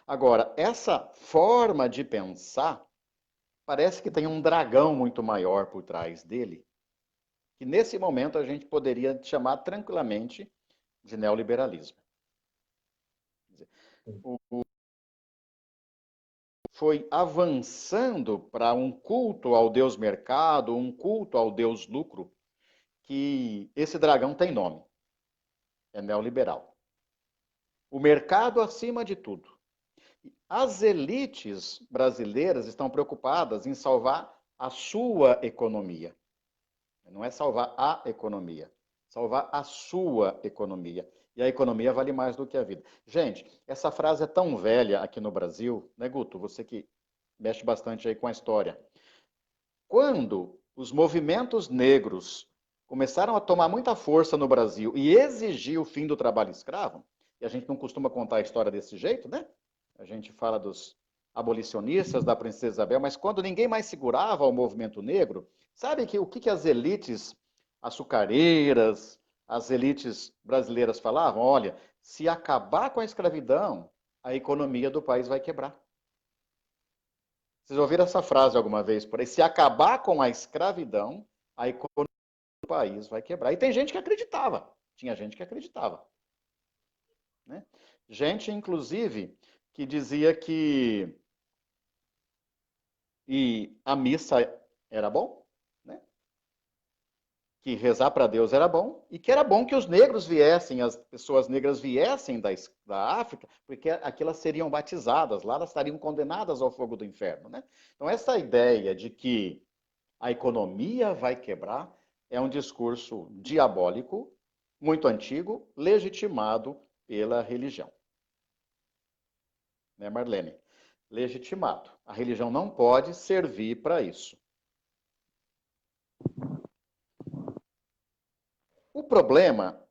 Agora, essa forma de pensar parece que tem um dragão muito maior por trás dele, que nesse momento a gente poderia chamar tranquilamente de neoliberalismo. Foi avançando para um culto ao Deus mercado, um culto ao Deus lucro, que esse dragão tem nome. É neoliberal. O mercado acima de tudo. As elites brasileiras estão preocupadas em salvar a sua economia. Não é salvar a economia, salvar a sua economia. E a economia vale mais do que a vida. Gente, essa frase é tão velha aqui no Brasil, né, Guto? Você que mexe bastante aí com a história. Quando os movimentos negros começaram a tomar muita força no Brasil e exigir o fim do trabalho escravo, e a gente não costuma contar a história desse jeito, né? A gente fala dos abolicionistas, da Princesa Isabel, mas quando ninguém mais segurava o movimento negro, sabe o que as elites açucareiras, as elites brasileiras falavam? Olha, se acabar com a escravidão, a economia do país vai quebrar. Vocês ouviram essa frase alguma vez por aí? Se acabar com a escravidão, a economia do país vai quebrar. E tem gente que acreditava. Tinha gente que acreditava. Né? Gente, inclusive, que dizia que a missa era bom, né? Que rezar para Deus era bom, e que era bom que os negros viessem, as pessoas negras viessem da África, porque aqui elas seriam batizadas, lá elas estariam condenadas ao fogo do inferno, né? Então essa ideia de que a economia vai quebrar é um discurso diabólico, muito antigo, legitimado pela religião. Né, Marlene? Legitimado. A religião não pode servir para isso. O problema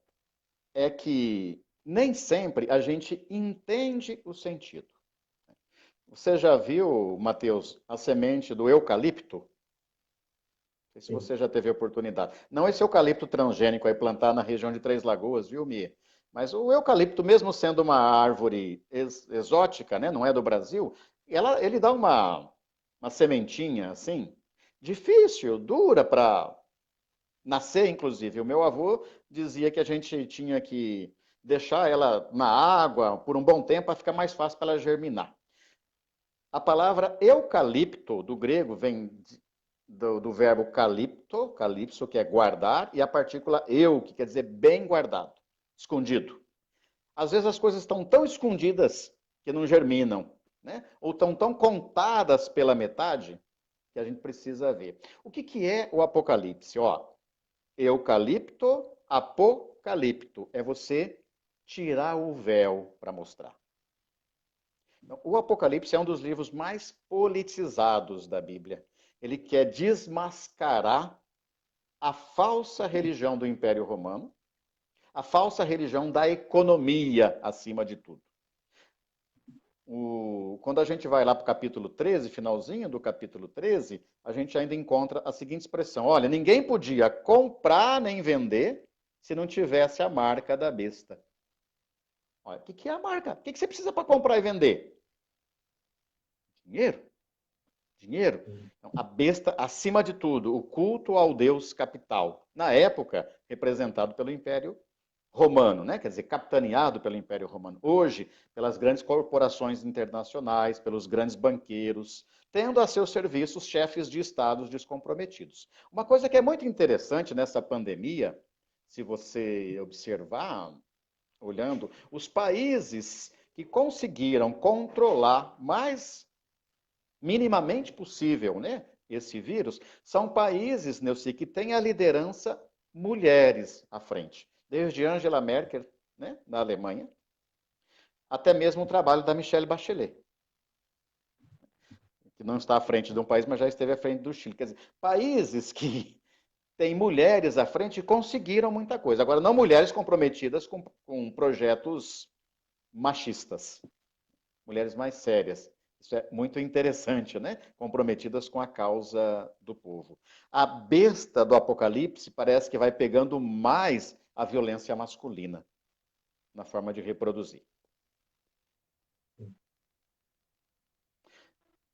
é que nem sempre a gente entende o sentido. Você já viu, Matheus, a semente do eucalipto? Não sei se você já teve a oportunidade. Não esse eucalipto transgênico aí plantado na região de Três Lagoas, viu, Mi? Mas o eucalipto, mesmo sendo uma árvore exótica, né, não é do Brasil, ele dá uma sementinha assim, difícil, dura para nascer, inclusive. O meu avô dizia que a gente tinha que deixar ela na água por um bom tempo para ficar mais fácil para ela germinar. A palavra eucalipto, do grego, vem do verbo calypso, que é guardar, e a partícula eu, que quer dizer bem guardado, escondido. Às vezes as coisas estão tão escondidas que não germinam, né? Ou estão tão contadas pela metade que a gente precisa ver. O que é o Apocalipse? Ó, eucalipto, apocalipto. É você tirar o véu para mostrar. Então, o Apocalipse é um dos livros mais politizados da Bíblia. Ele quer desmascarar a falsa religião do Império Romano, a falsa religião da economia, acima de tudo. Quando a gente vai lá para o capítulo 13, finalzinho do capítulo 13, a gente ainda encontra a seguinte expressão: olha, ninguém podia comprar nem vender se não tivesse a marca da besta. Olha, o que é a marca? O que você precisa para comprar e vender? Dinheiro. Dinheiro. Então, a besta, acima de tudo, o culto ao Deus capital. Na época, representado pelo Império Romano, né? Quer dizer, capitaneado pelo Império Romano. Hoje, pelas grandes corporações internacionais, pelos grandes banqueiros, tendo a seus serviços chefes de estados descomprometidos. Uma coisa que é muito interessante nessa pandemia, se você observar, olhando, os países que conseguiram controlar mais minimamente possível, né, esse vírus, são países, Neuci, que têm a liderança mulheres à frente. Desde Angela Merkel, né, na Alemanha, até mesmo o trabalho da Michelle Bachelet, que não está à frente de um país, mas já esteve à frente do Chile. Quer dizer, países que têm mulheres à frente e conseguiram muita coisa. Agora, não mulheres comprometidas com projetos machistas, mulheres mais sérias. Isso é muito interessante, né? Comprometidas com a causa do povo. A besta do Apocalipse parece que vai pegando mais a violência masculina na forma de reproduzir.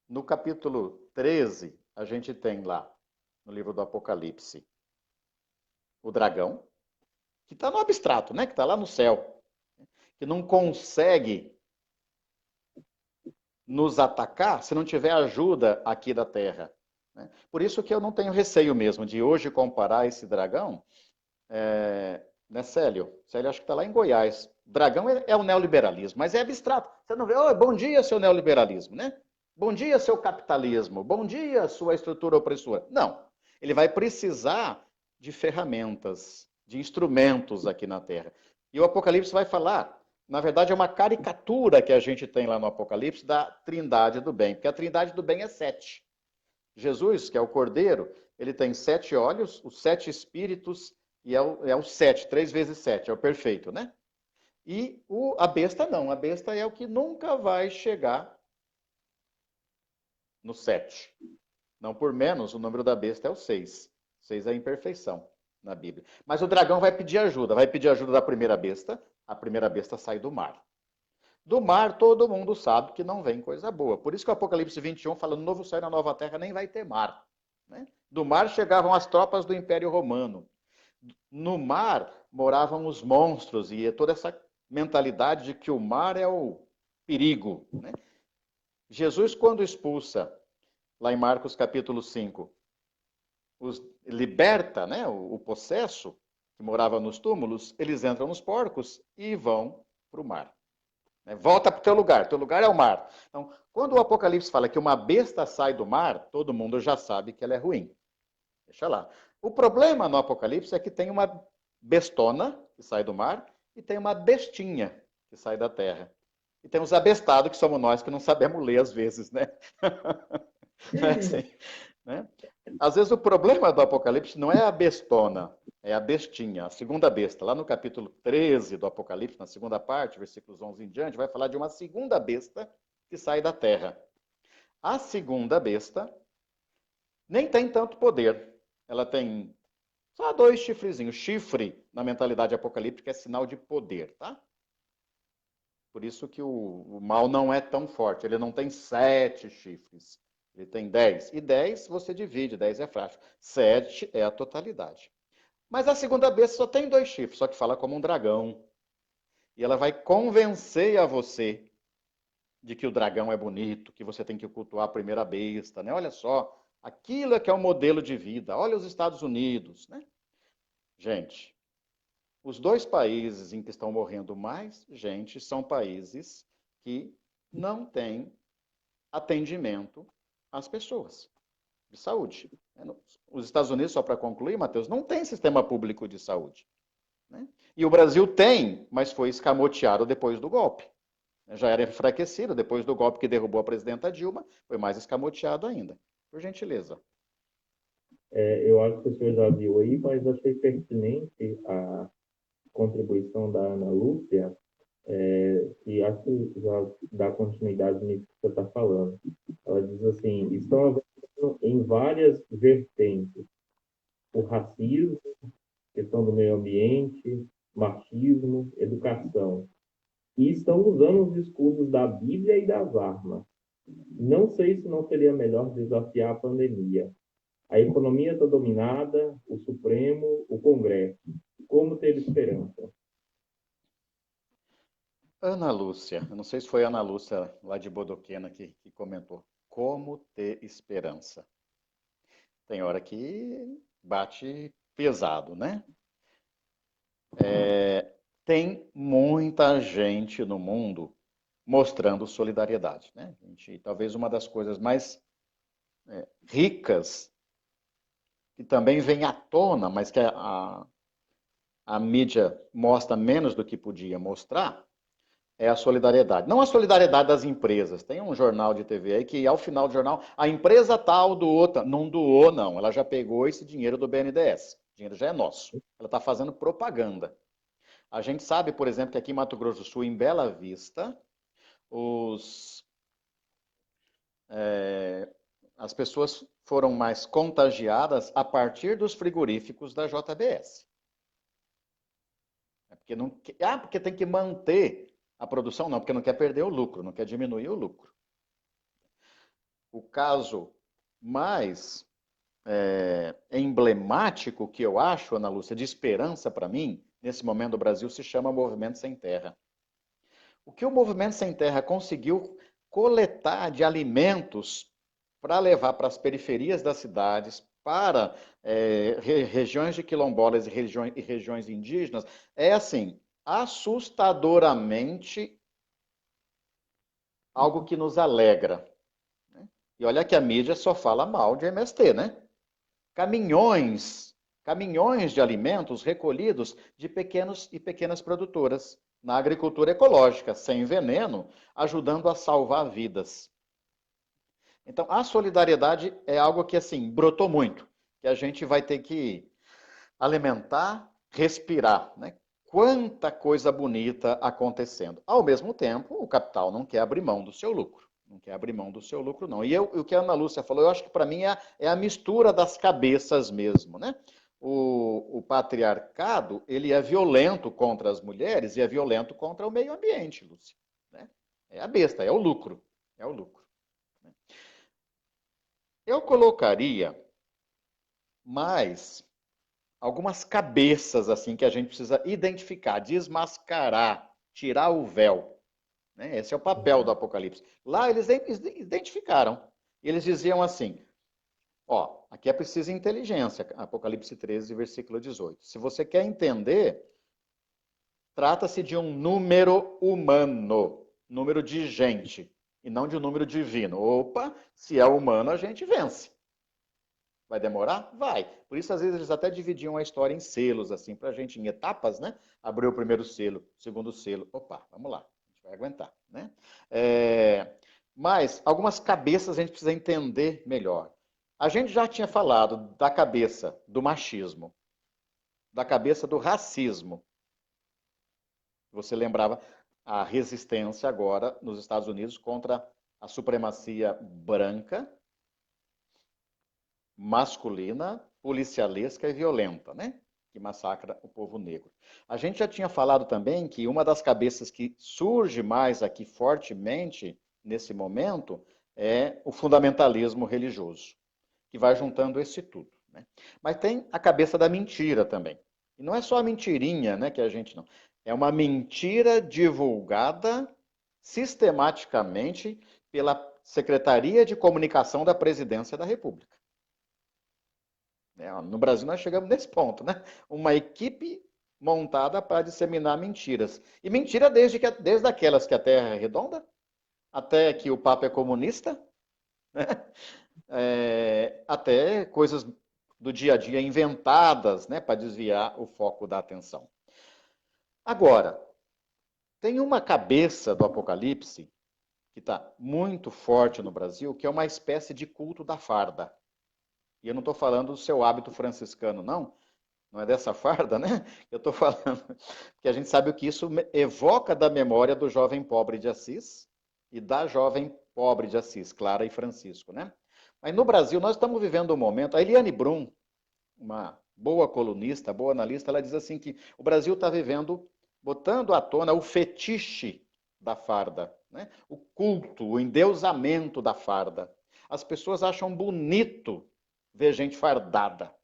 No capítulo 13, a gente tem lá, no livro do Apocalipse, o dragão, que está no abstrato, né? Que está lá no céu, que não consegue nos atacar se não tiver ajuda aqui da Terra. Né? Por isso que eu não tenho receio mesmo de hoje comparar esse dragão, né, Célio? Célio acho que está lá em Goiás. Dragão é o neoliberalismo, mas é abstrato. Você não vê, oh, bom dia, seu neoliberalismo, né? Bom dia, seu capitalismo. Bom dia, sua estrutura opressora. Não. Ele vai precisar de ferramentas, de instrumentos aqui na Terra. E o Apocalipse vai falar, na verdade, é uma caricatura que a gente tem lá no Apocalipse da Trindade do Bem, porque a Trindade do Bem é 7. Jesus, que é o Cordeiro, ele tem 7 olhos, os 7 espíritos, e é o 7, 3 vezes 7, é o perfeito, né? E a besta não, a besta é o que nunca vai chegar no 7. Não por menos, o número da besta é o 6. 6 é a imperfeição na Bíblia. Mas o dragão vai pedir ajuda da primeira besta, a primeira besta sai do mar. Do mar, todo mundo sabe que não vem coisa boa. Por isso que o Apocalipse 21 fala, no novo céu e na nova terra nem vai ter mar. Né? Do mar chegavam as tropas do Império Romano. No mar moravam os monstros e toda essa mentalidade de que o mar é o perigo. Né? Jesus, quando expulsa, lá em Marcos capítulo 5, liberta, né, o possesso que morava nos túmulos, eles entram nos porcos e vão para o mar. Volta para o teu lugar é o mar. Então, quando o Apocalipse fala que uma besta sai do mar, todo mundo já sabe que ela é ruim. Deixa lá. O problema no Apocalipse é que tem uma bestona que sai do mar e tem uma bestinha que sai da terra. E tem os abestados, que somos nós, que não sabemos ler às vezes, né? Assim, né? Às vezes o problema do Apocalipse não é a bestona, é a bestinha, a segunda besta. Lá no capítulo 13 do Apocalipse, na segunda parte, versículos 11 em diante, vai falar de uma segunda besta que sai da terra. A segunda besta nem tem tanto poder. Ela tem só 2 chifrezinhos. Chifre, na mentalidade apocalíptica, é sinal de poder, tá? Por isso que o mal não é tão forte. Ele não tem 7 chifres. Ele tem 10. E 10 você divide, 10 é frágil. 7 é a totalidade. Mas a segunda besta só tem 2 chifres, só que fala como um dragão. E ela vai convencer a você de que o dragão é bonito, que você tem que cultuar a primeira besta, né? Olha só, aquilo é que é um modelo de vida. Olha os Estados Unidos, né? Gente, os 2 países em que estão morrendo mais gente são países que não têm atendimento às pessoas de saúde. Os Estados Unidos, só para concluir, Matheus, não tem sistema público de saúde. Né? E o Brasil tem, mas foi escamoteado depois do golpe. Já era enfraquecido, depois do golpe que derrubou a presidenta Dilma, foi mais escamoteado ainda. Por gentileza. Eu acho que o senhor já viu aí, mas achei pertinente a contribuição da Ana Lúcia, e acho que já dá continuidade nisso que você está falando. Ela diz assim, estão avançando em várias vertentes. O racismo, questão do meio ambiente, machismo, educação. E estão usando os escudos da Bíblia e das armas. Não sei se não seria melhor desafiar a pandemia. A economia está dominada, o Supremo, o Congresso. Como ter esperança? Ana Lúcia, eu não sei se foi a Ana Lúcia lá de Bodoquena que comentou. Como ter esperança? Tem hora que bate pesado, né? Tem muita gente no mundo mostrando solidariedade, né? Talvez uma das coisas mais ricas que também vem à tona, mas que a mídia mostra menos do que podia mostrar, é a solidariedade. Não a solidariedade das empresas. Tem um jornal de TV aí que, ao final do jornal, a empresa tal doou. Não doou, não. Ela já pegou esse dinheiro do BNDES. O dinheiro já é nosso. Ela está fazendo propaganda. A gente sabe, por exemplo, que aqui em Mato Grosso do Sul, em Bela Vista, as pessoas foram mais contagiadas a partir dos frigoríficos da JBS. Porque tem que manter a produção, não, porque não quer perder o lucro, não quer diminuir o lucro. O caso mais emblemático que eu acho, Ana Lúcia, de esperança para mim, nesse momento do Brasil, se chama Movimento Sem Terra. O que o Movimento Sem Terra conseguiu coletar de alimentos para levar para as periferias das cidades, para regiões de quilombolas e regiões indígenas, é assim, assustadoramente algo que nos alegra. Né? E olha que a mídia só fala mal de MST, né? Caminhões de alimentos recolhidos de pequenos e pequenas produtoras na agricultura ecológica, sem veneno, ajudando a salvar vidas. Então, a solidariedade é algo que, assim, brotou muito, que a gente vai ter que alimentar, respirar, né? Quanta coisa bonita acontecendo. Ao mesmo tempo, o capital não quer abrir mão do seu lucro. Não quer abrir mão do seu lucro, não. E o que a Ana Lúcia falou, eu acho que para mim é a mistura das cabeças mesmo, né? O patriarcado, ele é violento contra as mulheres e é violento contra o meio ambiente, Lúcia. Né? É a besta, é o lucro. É o lucro. Eu colocaria mais algumas cabeças assim que a gente precisa identificar, desmascarar, tirar o véu. Né? Esse é o papel do Apocalipse. Lá eles identificaram. Eles diziam assim, ó, aqui é preciso inteligência, Apocalipse 13, versículo 18. Se você quer entender, trata-se de um número humano, número de gente, e não de um número divino. Opa, se é humano, a gente vence. Vai demorar? Vai. Por isso, às vezes, eles até dividiam a história em selos, assim, para a gente, em etapas, né? Abriu o primeiro selo, o segundo selo. Opa, vamos lá, a gente vai aguentar, né? Mas algumas cabeças a gente precisa entender melhor. A gente já tinha falado da cabeça do machismo, da cabeça do racismo. Você lembrava a resistência agora nos Estados Unidos contra a supremacia branca, masculina, policialesca e violenta, né? Que massacra o povo negro. A gente já tinha falado também que uma das cabeças que surge mais aqui fortemente nesse momento é o fundamentalismo religioso, que vai juntando esse tudo. Né? Mas tem a cabeça da mentira também. E não é só a mentirinha, né, que a gente não. É uma mentira divulgada sistematicamente pela Secretaria de Comunicação da Presidência da República. No Brasil nós chegamos nesse ponto, né? Uma equipe montada para disseminar mentiras. E mentira desde aquelas que a Terra é redonda, até que o Papa é comunista, né? Até coisas do dia a dia inventadas, né, para desviar o foco da atenção. Agora, tem uma cabeça do Apocalipse que está muito forte no Brasil, que é uma espécie de culto da farda. E eu não estou falando do seu hábito franciscano, não. Não é dessa farda, né? Eu estou falando que a gente sabe o que isso evoca da memória do jovem pobre de Assis e da jovem pobre de Assis, Clara e Francisco, né? Mas no Brasil nós estamos vivendo um momento. A Eliane Brum, uma boa colunista, boa analista, ela diz assim que o Brasil está vivendo, botando à tona o fetiche da farda, né? O culto, o endeusamento da farda. As pessoas acham bonito ver gente fardada.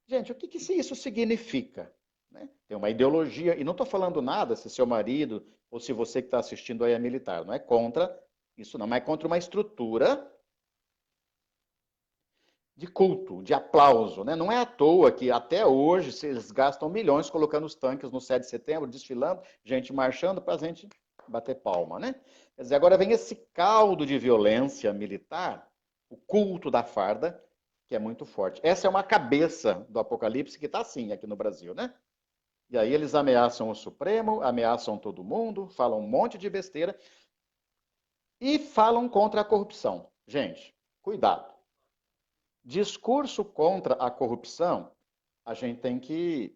Gente, o que isso significa? Né? Tem uma ideologia, e não estou falando nada se seu marido ou se você que está assistindo aí é militar, não é contra isso não, mas é contra uma estrutura de culto, de aplauso, né? Não é à toa que até hoje eles gastam milhões colocando os tanques no 7 de setembro, desfilando, gente marchando para a gente bater palma, né? Quer dizer, agora vem esse caldo de violência militar, o culto da farda, que é muito forte. Essa é uma cabeça do Apocalipse que está assim aqui no Brasil, né? E aí eles ameaçam o Supremo, ameaçam todo mundo, falam um monte de besteira e falam contra a corrupção. Gente, cuidado. Discurso contra a corrupção, a gente tem que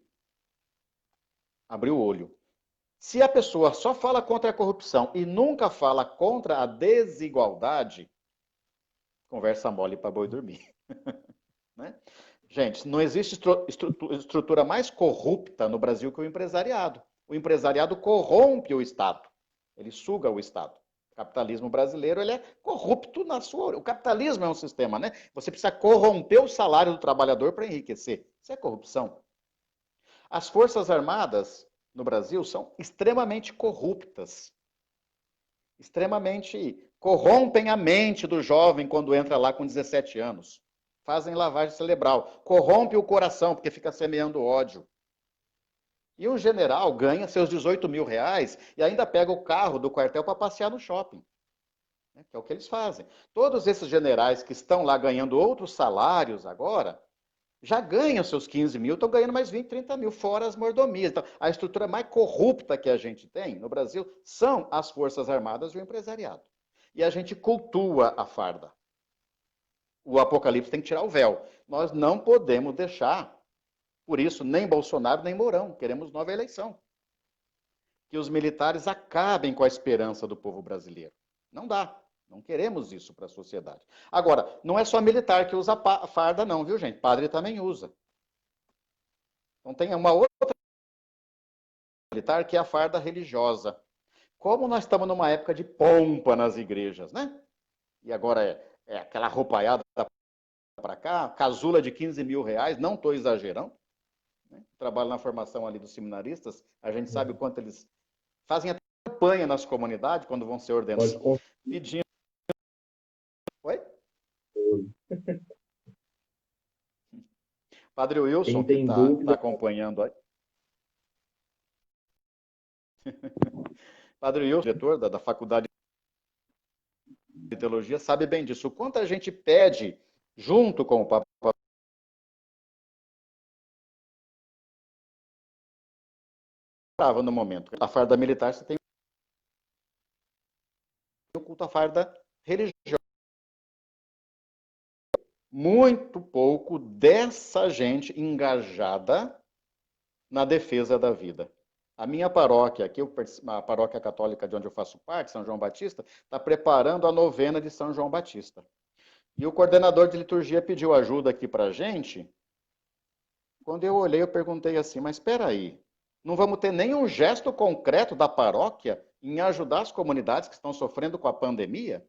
abrir o olho. Se a pessoa só fala contra a corrupção e nunca fala contra a desigualdade, conversa mole para boi dormir. Né? Gente, não existe estrutura mais corrupta no Brasil que o empresariado. O empresariado corrompe o Estado. Ele suga o Estado. O capitalismo brasileiro ele é corrupto na sua... O capitalismo é um sistema, né? Você precisa corromper o salário do trabalhador para enriquecer. Isso é corrupção. As Forças Armadas no Brasil são extremamente corruptas. Extremamente corrompem a mente do jovem quando entra lá com 17 anos. Fazem lavagem cerebral. Corrompe o coração, porque fica semeando ódio. E um general ganha seus 18 mil reais e ainda pega o carro do quartel para passear no shopping. Que é o que eles fazem. Todos esses generais que estão lá ganhando outros salários agora, já ganham seus 15 mil, estão ganhando mais 20, 30 mil, fora as mordomias. Então, a estrutura mais corrupta que a gente tem no Brasil são as Forças Armadas e o empresariado. E a gente cultua a farda. O Apocalipse tem que tirar o véu. Nós não podemos deixar, por isso, nem Bolsonaro, nem Mourão. Queremos nova eleição. Que os militares acabem com a esperança do povo brasileiro. Não dá. Não queremos isso para a sociedade. Agora, não é só militar que usa farda, não, viu, gente? Padre também usa. Então tem uma outra militar que é a farda religiosa. Como nós estamos numa época de pompa nas igrejas, né? E agora é aquela roupaiada para cá, casula de 15 mil reais, não estou exagerando. Né? Trabalho na formação ali dos seminaristas, a gente sabe o quanto eles fazem a campanha nas comunidades quando vão ser ordenados. Pedindo. Oi? Padre Wilson, que está acompanhando aí. Padre Wilson, diretor da Faculdade de Teologia, sabe bem disso. O quanto a gente pede, junto com o Papa, no momento. A farda militar, você tem o culto à farda religiosa. Muito pouco dessa gente engajada na defesa da vida. A minha paróquia, aqui, a paróquia católica de onde eu faço parte, São João Batista, está preparando a novena de São João Batista. E o coordenador de liturgia pediu ajuda aqui para a gente. Quando eu olhei, eu perguntei assim, mas espera aí, não vamos ter nenhum gesto concreto da paróquia em ajudar as comunidades que estão sofrendo com a pandemia?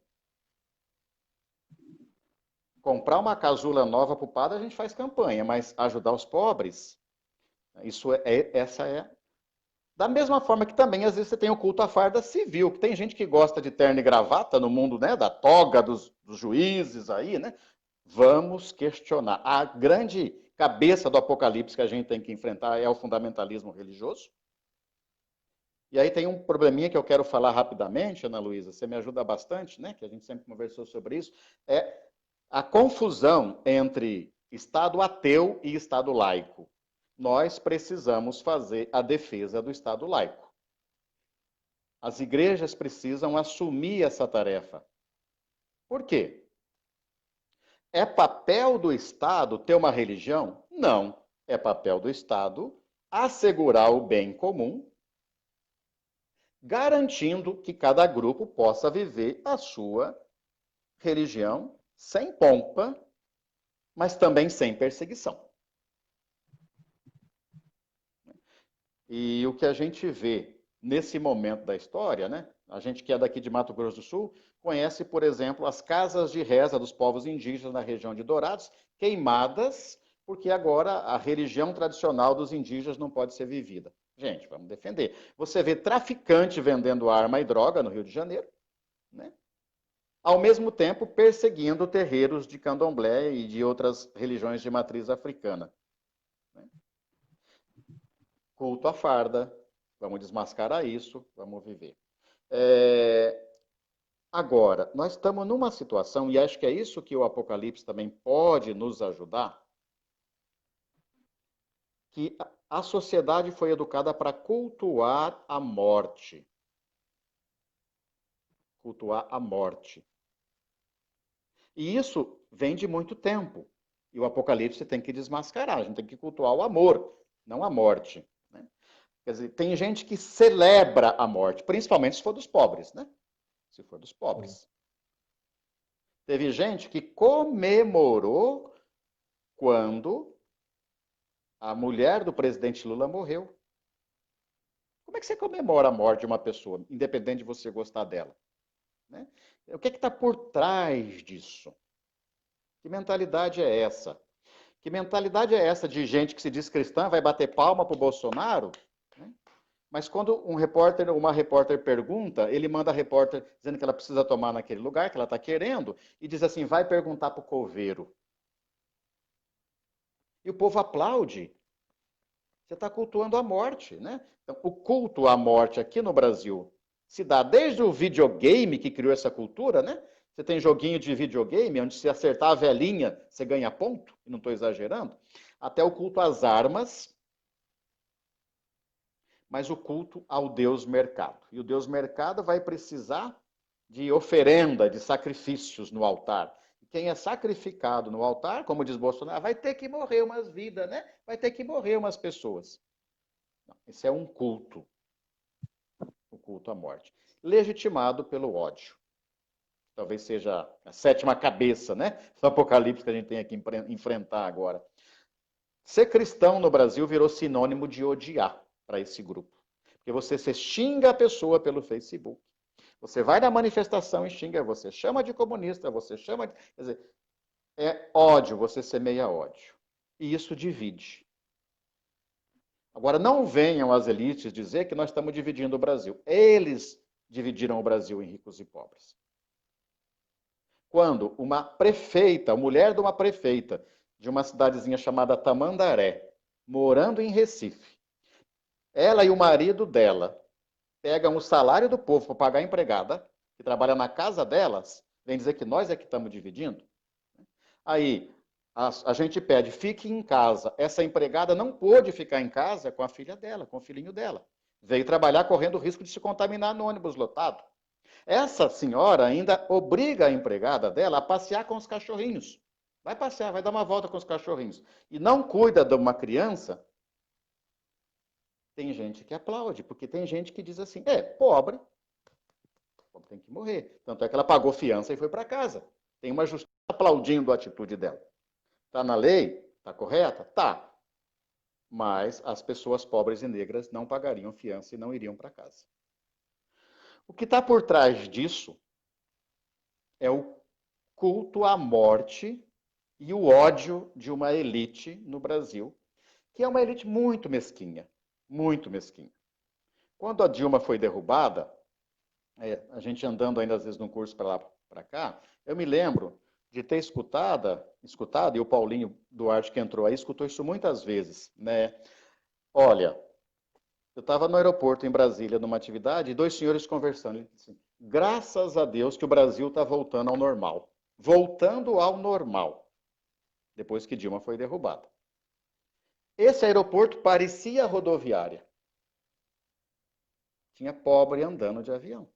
Comprar uma casula nova para o padre, a gente faz campanha, mas ajudar os pobres, essa é... Da mesma forma que também, às vezes, você tem o culto à farda civil, que tem gente que gosta de terno e gravata no mundo, né, da toga dos juízes aí, né? Vamos questionar. A grande cabeça do Apocalipse que a gente tem que enfrentar é o fundamentalismo religioso. E aí tem um probleminha que eu quero falar rapidamente, Ana Luísa, você me ajuda bastante, né? Que a gente sempre conversou sobre isso, é a confusão entre Estado ateu e Estado laico. Nós precisamos fazer a defesa do Estado laico. As igrejas precisam assumir essa tarefa. Por quê? É papel do Estado ter uma religião? Não. É papel do Estado assegurar o bem comum, garantindo que cada grupo possa viver a sua religião sem pompa, mas também sem perseguição. E o que a gente vê nesse momento da história, né? A gente que é daqui de Mato Grosso do Sul, conhece, por exemplo, as casas de reza dos povos indígenas na região de Dourados, queimadas, porque agora a religião tradicional dos indígenas não pode ser vivida. Gente, vamos defender. Você vê traficante vendendo arma e droga no Rio de Janeiro, né? ao mesmo tempo perseguindo terreiros de candomblé e de outras religiões de matriz africana. Culto à farda, vamos desmascarar isso, vamos viver. Agora, nós estamos numa situação, e acho que é isso que o Apocalipse também pode nos ajudar, que a sociedade foi educada para cultuar a morte. Cultuar a morte. E isso vem de muito tempo. E o Apocalipse tem que desmascarar, a gente tem que cultuar o amor, não a morte. Né? Quer dizer, tem gente que celebra a morte, principalmente se for dos pobres, né? Se for dos pobres. Teve gente que comemorou quando a mulher do presidente Lula morreu. Como é que você comemora a morte de uma pessoa, independente de você gostar dela? Né? O que está por trás disso? Que mentalidade é essa? Que mentalidade é essa de gente que se diz cristã, vai bater palma para o Bolsonaro? Né? Mas quando uma repórter pergunta, ele manda a repórter dizendo que ela precisa tomar naquele lugar, que ela está querendo, e diz assim, vai perguntar para o coveiro. E o povo aplaude. Você está cultuando a morte, né? Então, o culto à morte aqui no Brasil se dá desde o videogame que criou essa cultura, né? Você tem joguinho de videogame, onde se acertar a velhinha, você ganha ponto, e não estou exagerando, até o culto às armas, mas o culto ao Deus mercado. E o Deus mercado vai precisar de oferenda, de sacrifícios no altar. Quem é sacrificado no altar, como diz Bolsonaro, vai ter que morrer umas vidas, né? Vai ter que morrer umas pessoas. Não, esse é um culto. O culto à morte. Legitimado pelo ódio. Talvez seja a sétima cabeça, né? Do Apocalipse que a gente tem que enfrentar agora. Ser cristão no Brasil virou sinônimo de odiar para esse grupo. Porque você xinga a pessoa pelo Facebook. Você vai na manifestação e xinga, você chama de comunista, você chama de... Quer dizer, é ódio, você semeia ódio. E isso divide. Agora, não venham as elites dizer que nós estamos dividindo o Brasil. Eles dividiram o Brasil em ricos e pobres. Quando uma prefeita, a mulher de uma prefeita, de uma cidadezinha chamada Tamandaré, morando em Recife, ela e o marido dela pegam o salário do povo para pagar a empregada, que trabalha na casa delas, vem dizer que nós é que estamos dividindo. Aí, a gente pede, fique em casa. Essa empregada não pôde ficar em casa com a filha dela, com o filhinho dela. Veio trabalhar correndo o risco de se contaminar no ônibus lotado. Essa senhora ainda obriga a empregada dela a passear com os cachorrinhos. Vai passear, vai dar uma volta com os cachorrinhos. E não cuida de uma criança. Tem gente que aplaude, porque tem gente que diz assim, pobre tem que morrer. Tanto é que ela pagou fiança e foi para casa. Tem uma justiça aplaudindo a atitude dela. Está na lei? Está correta? Tá. Mas as pessoas pobres e negras não pagariam fiança e não iriam para casa. O que está por trás disso é o culto à morte e o ódio de uma elite no Brasil, que é uma elite muito mesquinha, muito mesquinha. Quando a Dilma foi derrubada, a gente andando ainda às vezes num curso para lá para cá, eu me lembro de ter escutado, e o Paulinho Duarte que entrou aí, escutou isso muitas vezes, né? Olha, eu estava no aeroporto em Brasília, numa atividade, e dois senhores conversando. Ele disse assim, graças a Deus que o Brasil está voltando ao normal. Voltando ao normal. Depois que Dilma foi derrubada. Esse aeroporto parecia rodoviária. Tinha pobre andando de avião.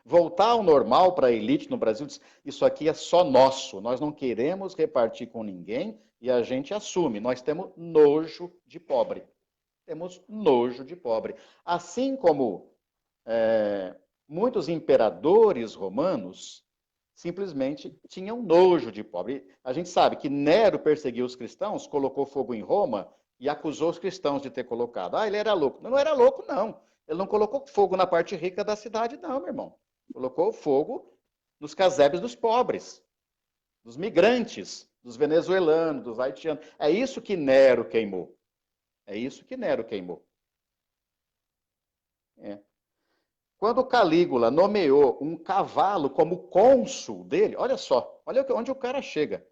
Voltar ao normal para a elite no Brasil, isso aqui é só nosso, nós não queremos repartir com ninguém e a gente assume, nós temos nojo de pobre. Temos nojo de pobre. Assim como muitos imperadores romanos simplesmente tinham nojo de pobre. A gente sabe que Nero perseguiu os cristãos, colocou fogo em Roma e acusou os cristãos de ter colocado. Ele era louco. Não era louco, não. Ele não colocou fogo na parte rica da cidade, não, meu irmão. Colocou fogo nos casebres dos pobres, dos migrantes, dos venezuelanos, dos haitianos. É isso que Nero queimou. É isso que Nero queimou. Quando Calígula nomeou um cavalo como cônsul dele, olha só, olha onde o cara chega.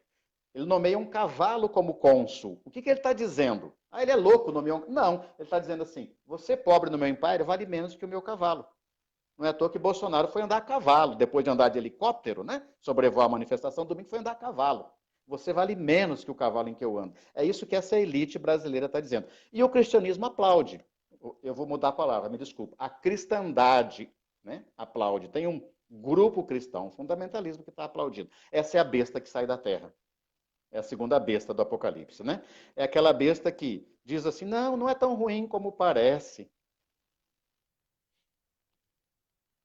Ele nomeia um cavalo como cônsul. O que ele está dizendo? Ah, ele é louco, nomeou um... Não, ele está dizendo assim, você pobre no meu império vale menos que o meu cavalo. Não é à toa que Bolsonaro foi andar a cavalo, depois de andar de helicóptero, né? Sobrevoar a manifestação, domingo foi andar a cavalo. Você vale menos que o cavalo em que eu ando. É isso que essa elite brasileira está dizendo. E o cristianismo aplaude. Eu vou mudar a palavra, me desculpa. A cristandade, né, aplaude. Tem um grupo cristão, um fundamentalismo que está aplaudindo. Essa é a besta que sai da terra. É a segunda besta do Apocalipse, né? É aquela besta que diz assim, não, não é tão ruim como parece.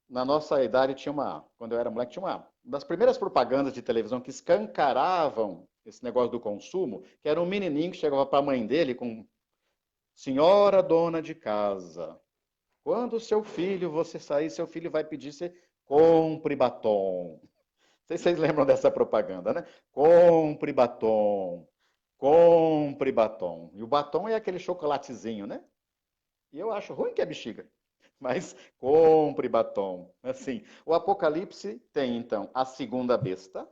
Na nossa idade tinha quando eu era moleque, tinha uma das primeiras propagandas de televisão que escancaravam esse negócio do consumo, que era um menininho que chegava para a mãe dele com senhora dona de casa, quando seu filho, você sair, seu filho vai pedir, você compre batom. Não sei se vocês lembram dessa propaganda, né? Compre batom, compre batom. E o batom é aquele chocolatezinho, né? E eu acho ruim que é bexiga. Mas compre batom. Assim, o Apocalipse tem, então, a segunda besta,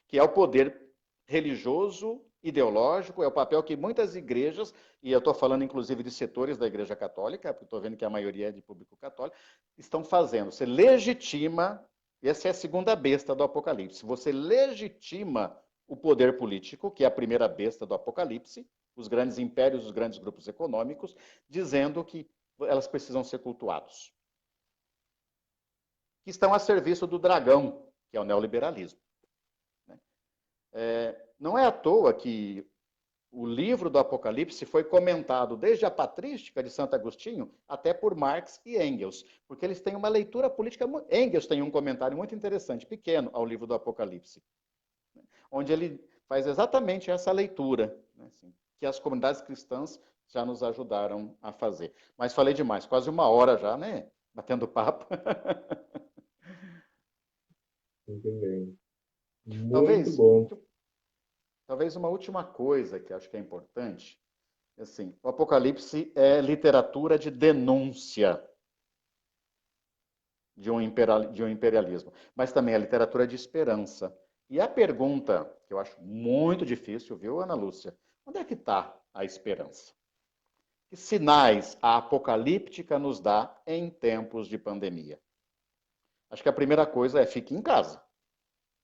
que é o poder religioso, ideológico, é o papel que muitas igrejas, e eu estou falando inclusive de setores da Igreja Católica, porque estou vendo que a maioria é de público católico, estão fazendo. Você legitima, essa é a segunda besta do Apocalipse, você legitima o poder político, que é a primeira besta do Apocalipse, os grandes impérios, os grandes grupos econômicos, dizendo que elas precisam ser cultuados. Que estão a serviço do dragão, que é o neoliberalismo. Não é à toa que o livro do Apocalipse foi comentado desde a patrística de Santo Agostinho até por Marx e Engels, porque eles têm uma leitura política. Engels tem um comentário muito interessante, pequeno, ao livro do Apocalipse, onde ele faz exatamente essa leitura, né, assim, que as comunidades cristãs já nos ajudaram a fazer. Mas falei demais, quase uma hora já, né? Batendo papo. Muito bem. Muito Talvez, bom. talvez uma última coisa que acho que é importante, assim, o Apocalipse é literatura de denúncia de um imperialismo, mas também é literatura de esperança. E a pergunta, que eu acho muito difícil, viu, Ana Lúcia? Onde é que está a esperança? Que sinais a apocalíptica nos dá em tempos de pandemia? Acho que a primeira coisa é fique em casa.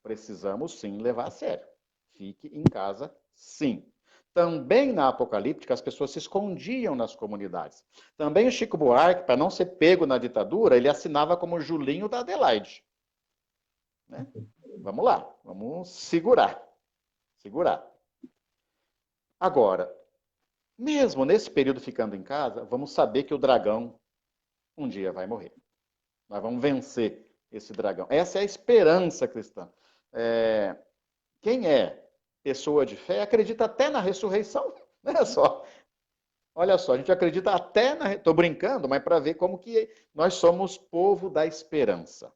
Precisamos sim levar a sério. Fique em casa, sim. Também na apocalíptica, as pessoas se escondiam nas comunidades. Também o Chico Buarque, para não ser pego na ditadura, ele assinava como Julinho da Adelaide. Né? Vamos lá, vamos segurar. Segurar. Agora, mesmo nesse período ficando em casa, vamos saber que o dragão um dia vai morrer. Nós vamos vencer esse dragão. Essa é a esperança cristã. Quem é pessoa de fé acredita até na ressurreição. Olha só, a gente acredita até na... Estou brincando, mas para ver como que nós somos povo da esperança.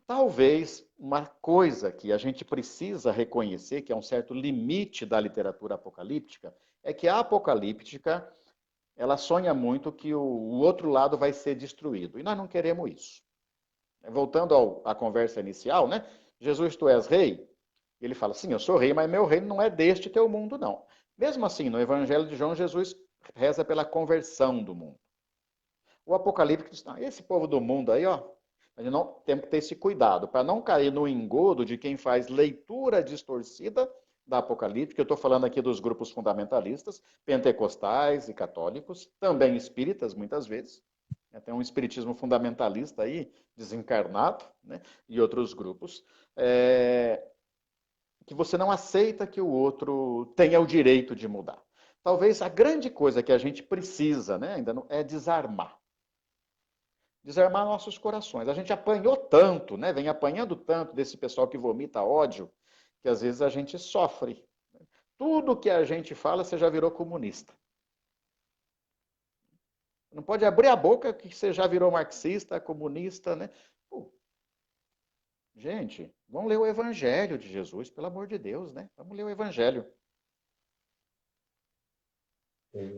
Talvez uma coisa que a gente precisa reconhecer, que é um certo limite da literatura apocalíptica, é que a apocalíptica ela sonha muito que o outro lado vai ser destruído. E nós não queremos isso. Voltando à conversa inicial, né? Jesus, tu és rei? Ele fala, sim, eu sou rei, mas meu reino não é deste teu mundo, não. Mesmo assim, no Evangelho de João, Jesus reza pela conversão do mundo. O Apocalipse diz, esse povo do mundo aí, ó, a gente não tem que ter esse cuidado para não cair no engodo de quem faz leitura distorcida da Apocalipse, que eu estou falando aqui dos grupos fundamentalistas, pentecostais e católicos, também espíritas, muitas vezes. Tem um espiritismo fundamentalista aí, desencarnado, né? E outros grupos, que você não aceita que o outro tenha o direito de mudar. Talvez a grande coisa que a gente precisa, né, ainda não, é desarmar. Desarmar nossos corações. A gente apanhou tanto, né, vem apanhando tanto desse pessoal que vomita ódio, que às vezes a gente sofre. Tudo que a gente fala, você já virou comunista. Não pode abrir a boca que você já virou marxista, comunista, né? Pô, gente, vamos ler o Evangelho de Jesus, pelo amor de Deus, né? Vamos ler o Evangelho.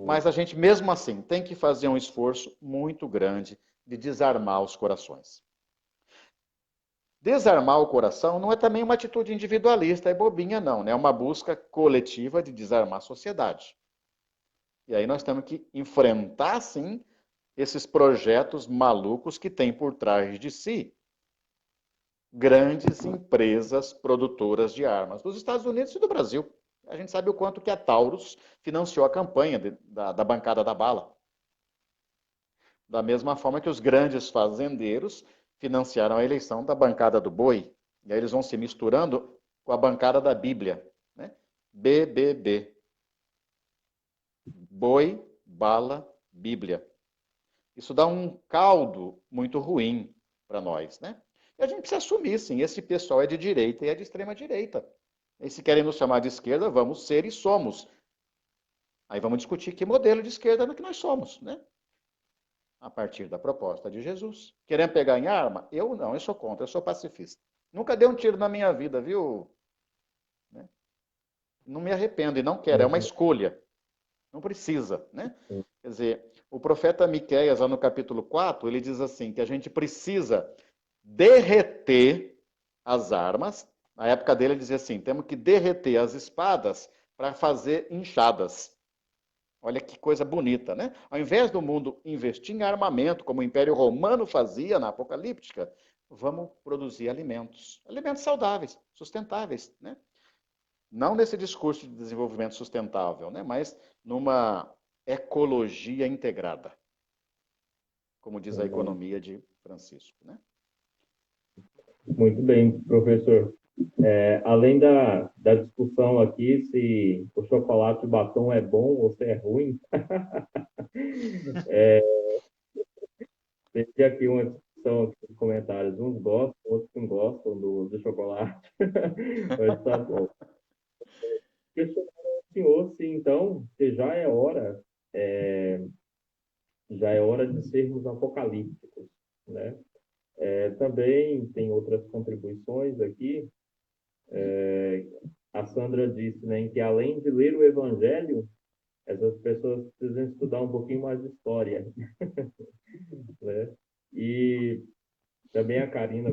Mas a gente, mesmo assim, tem que fazer um esforço muito grande de desarmar os corações. Desarmar o coração não é também uma atitude individualista e bobinha, não, né? É uma busca coletiva de desarmar a sociedade. E aí nós temos que enfrentar, sim, esses projetos malucos que têm por trás de si grandes empresas produtoras de armas dos Estados Unidos e do Brasil. A gente sabe o quanto que a Taurus financiou a campanha da bancada da bala. Da mesma forma que os grandes fazendeiros financiaram a eleição da bancada do boi. E aí eles vão se misturando com a bancada da Bíblia. Né? BBB. Boi, bala, Bíblia. Isso dá um caldo muito ruim para nós, né? E a gente precisa assumir, sim, esse pessoal é de direita e é de extrema direita. E se querem nos chamar de esquerda, vamos ser e somos. Aí vamos discutir que modelo de esquerda que nós somos, né? A partir da proposta de Jesus. Querendo pegar em arma? Eu não, eu sou contra, eu sou pacifista. Nunca dei um tiro na minha vida, viu? Né? Não me arrependo e não quero, é uma escolha. Não precisa, né? Quer dizer, o profeta Miqueias, lá no capítulo 4, ele diz assim, que a gente precisa derreter as armas. Na época dele, ele dizia assim, temos que derreter as espadas para fazer inchadas. Olha que coisa bonita, né? Ao invés do mundo investir em armamento, como o Império Romano fazia na Apocalíptica, vamos produzir alimentos. Alimentos saudáveis, sustentáveis, né? Não nesse discurso de desenvolvimento sustentável, né? Mas numa ecologia integrada, como diz a economia de Francisco, né? Muito bem, professor. Além da discussão aqui se o chocolate batom é bom ou se é ruim, teve aqui uma discussão aqui nos comentários. Uns gostam, outros não gostam do chocolate. Mas tá bom. Questionaram o senhor se então se já é hora de sermos apocalípticos, né? Também tem outras contribuições aqui. A Sandra disse, né, que além de ler o Evangelho, essas pessoas precisam estudar um pouquinho mais de história, né? E também a Karina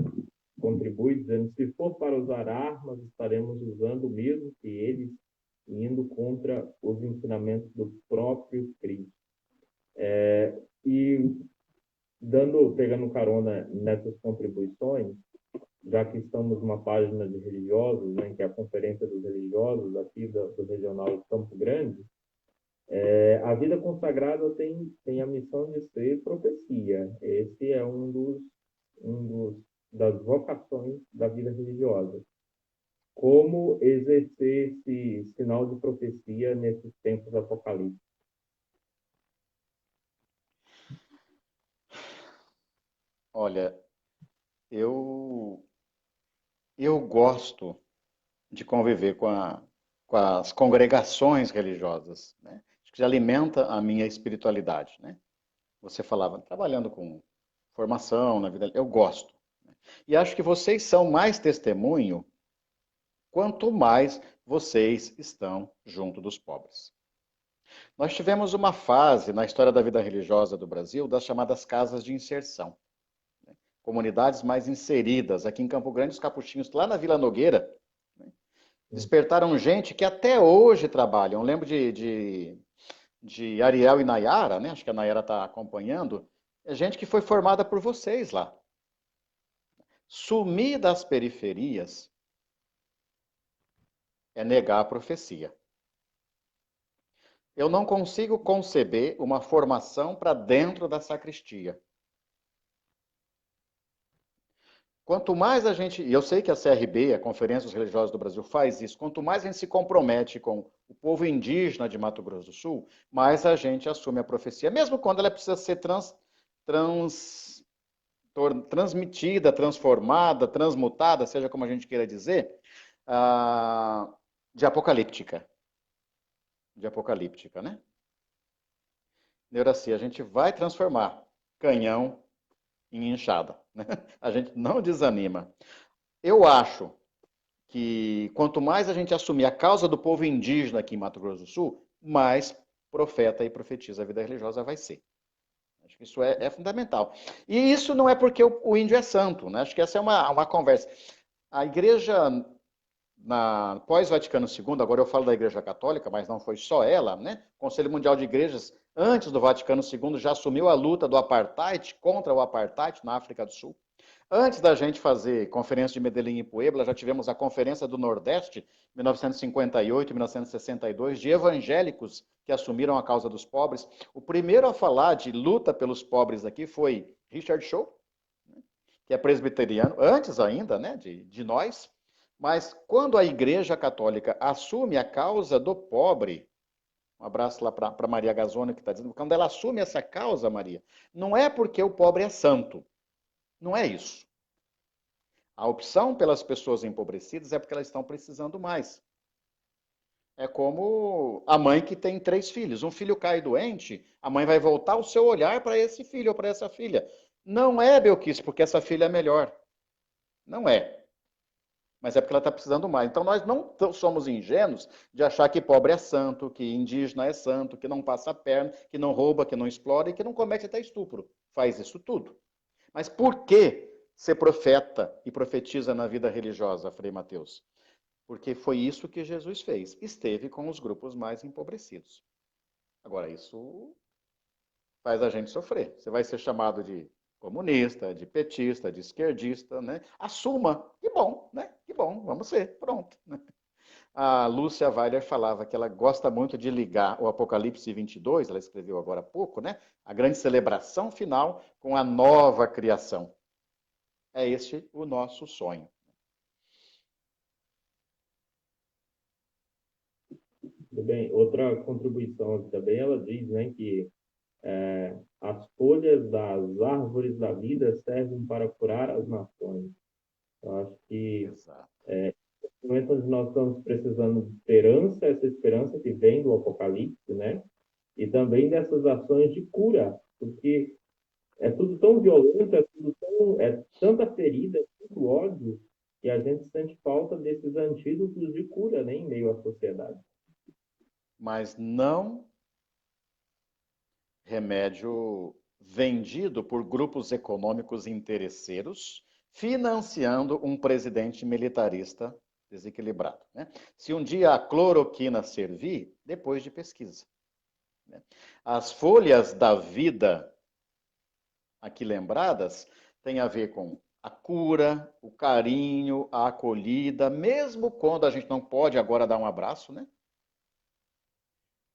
contribui dizendo, se for para usar armas, estaremos usando o mesmo que eles, indo contra os ensinamentos do próprio Cristo. E pegando carona nessas contribuições, já que estamos numa página de religiosos, né, que é a Conferência dos Religiosos aqui do Regional de Campo Grande, a vida consagrada tem a missão de ser profecia. Esse é das vocações da vida religiosa. Como exercer esse sinal de profecia nesses tempos apocalípticos? Olha, eu gosto de conviver com as congregações religiosas, né? Acho que alimenta a minha espiritualidade, né? Você falava, trabalhando com formação na vida, eu gosto. Né? E acho que vocês são mais testemunho quanto mais vocês estão junto dos pobres. Nós tivemos uma fase na história da vida religiosa do Brasil das chamadas casas de inserção. Né? Comunidades mais inseridas. Aqui em Campo Grande, os capuchinhos, lá na Vila Nogueira, né? Despertaram gente que até hoje trabalham. Eu lembro de Ariel e Nayara, né? Acho que a Nayara está acompanhando. É gente que foi formada por vocês lá. Sumir das periferias é negar a profecia. Eu não consigo conceber uma formação para dentro da sacristia. Quanto mais a gente, e eu sei que a CRB, a Conferência dos Religiosos do Brasil, faz isso, quanto mais a gente se compromete com o povo indígena de Mato Grosso do Sul, mais a gente assume a profecia, mesmo quando ela precisa ser transmitida, transformada, transmutada, seja como a gente queira dizer, de apocalíptica. De apocalíptica, né? Neuracia, a gente vai transformar canhão em enxada. Né? A gente não desanima. Eu acho que quanto mais a gente assumir a causa do povo indígena aqui em Mato Grosso do Sul, mais profeta e profetiza a vida religiosa vai ser. Acho que isso é fundamental. E isso não é porque o índio é santo, né? Acho que essa é uma conversa. A igreja, na pós-Vaticano II, agora eu falo da Igreja Católica, mas não foi só ela, né? O Conselho Mundial de Igrejas, antes do Vaticano II, já assumiu a luta do apartheid, contra o apartheid na África do Sul. Antes da gente fazer conferência de Medellín e Puebla, já tivemos a Conferência do Nordeste, 1958 e 1962, de evangélicos que assumiram a causa dos pobres. O primeiro a falar de luta pelos pobres aqui foi Richard Shaw, que é presbiteriano, antes ainda, né, de nós. Mas quando a Igreja Católica assume a causa do pobre, um abraço lá para Maria Gazzoni, que está dizendo, quando ela assume essa causa, Maria, não é porque o pobre é santo. Não é isso. A opção pelas pessoas empobrecidas é porque elas estão precisando mais. É como a mãe que tem 3 filhos. Um filho cai doente, a mãe vai voltar o seu olhar para esse filho ou para essa filha. Não é, Belkis, porque essa filha é melhor. Não é. Mas é porque ela está precisando mais. Então nós não somos ingênuos de achar que pobre é santo, que indígena é santo, que não passa a perna, que não rouba, que não explora e que não comete até estupro. Faz isso tudo. Mas por que ser profeta e profetiza na vida religiosa, Frei Mateus? Porque foi isso que Jesus fez. Esteve com os grupos mais empobrecidos. Agora, isso faz a gente sofrer. Você vai ser chamado de comunista, de petista, de esquerdista, né? Assuma. Que bom, né? Que bom, vamos ser. Pronto. A Lúcia Weiler falava que ela gosta muito de ligar o Apocalipse 22, ela escreveu agora há pouco, né? A grande celebração final com a nova criação. É este o nosso sonho. Tudo bem. Outra contribuição aqui também, ela diz, né, que as folhas das árvores da vida servem para curar as nações. Eu acho que Exato. no momento onde nós estamos precisando de esperança, essa esperança que vem do Apocalipse, né? E também dessas ações de cura, porque é tudo tão violento, é tanta ferida, tanto ódio, que a gente sente falta desses antídotos de cura, né, em meio à sociedade. Mas não remédio vendido por grupos econômicos interesseiros, financiando um presidente militarista desequilibrado. Né? Se um dia a cloroquina servir, depois de pesquisa. Né? As folhas da vida aqui lembradas têm a ver com a cura, o carinho, a acolhida, mesmo quando a gente não pode agora dar um abraço, né?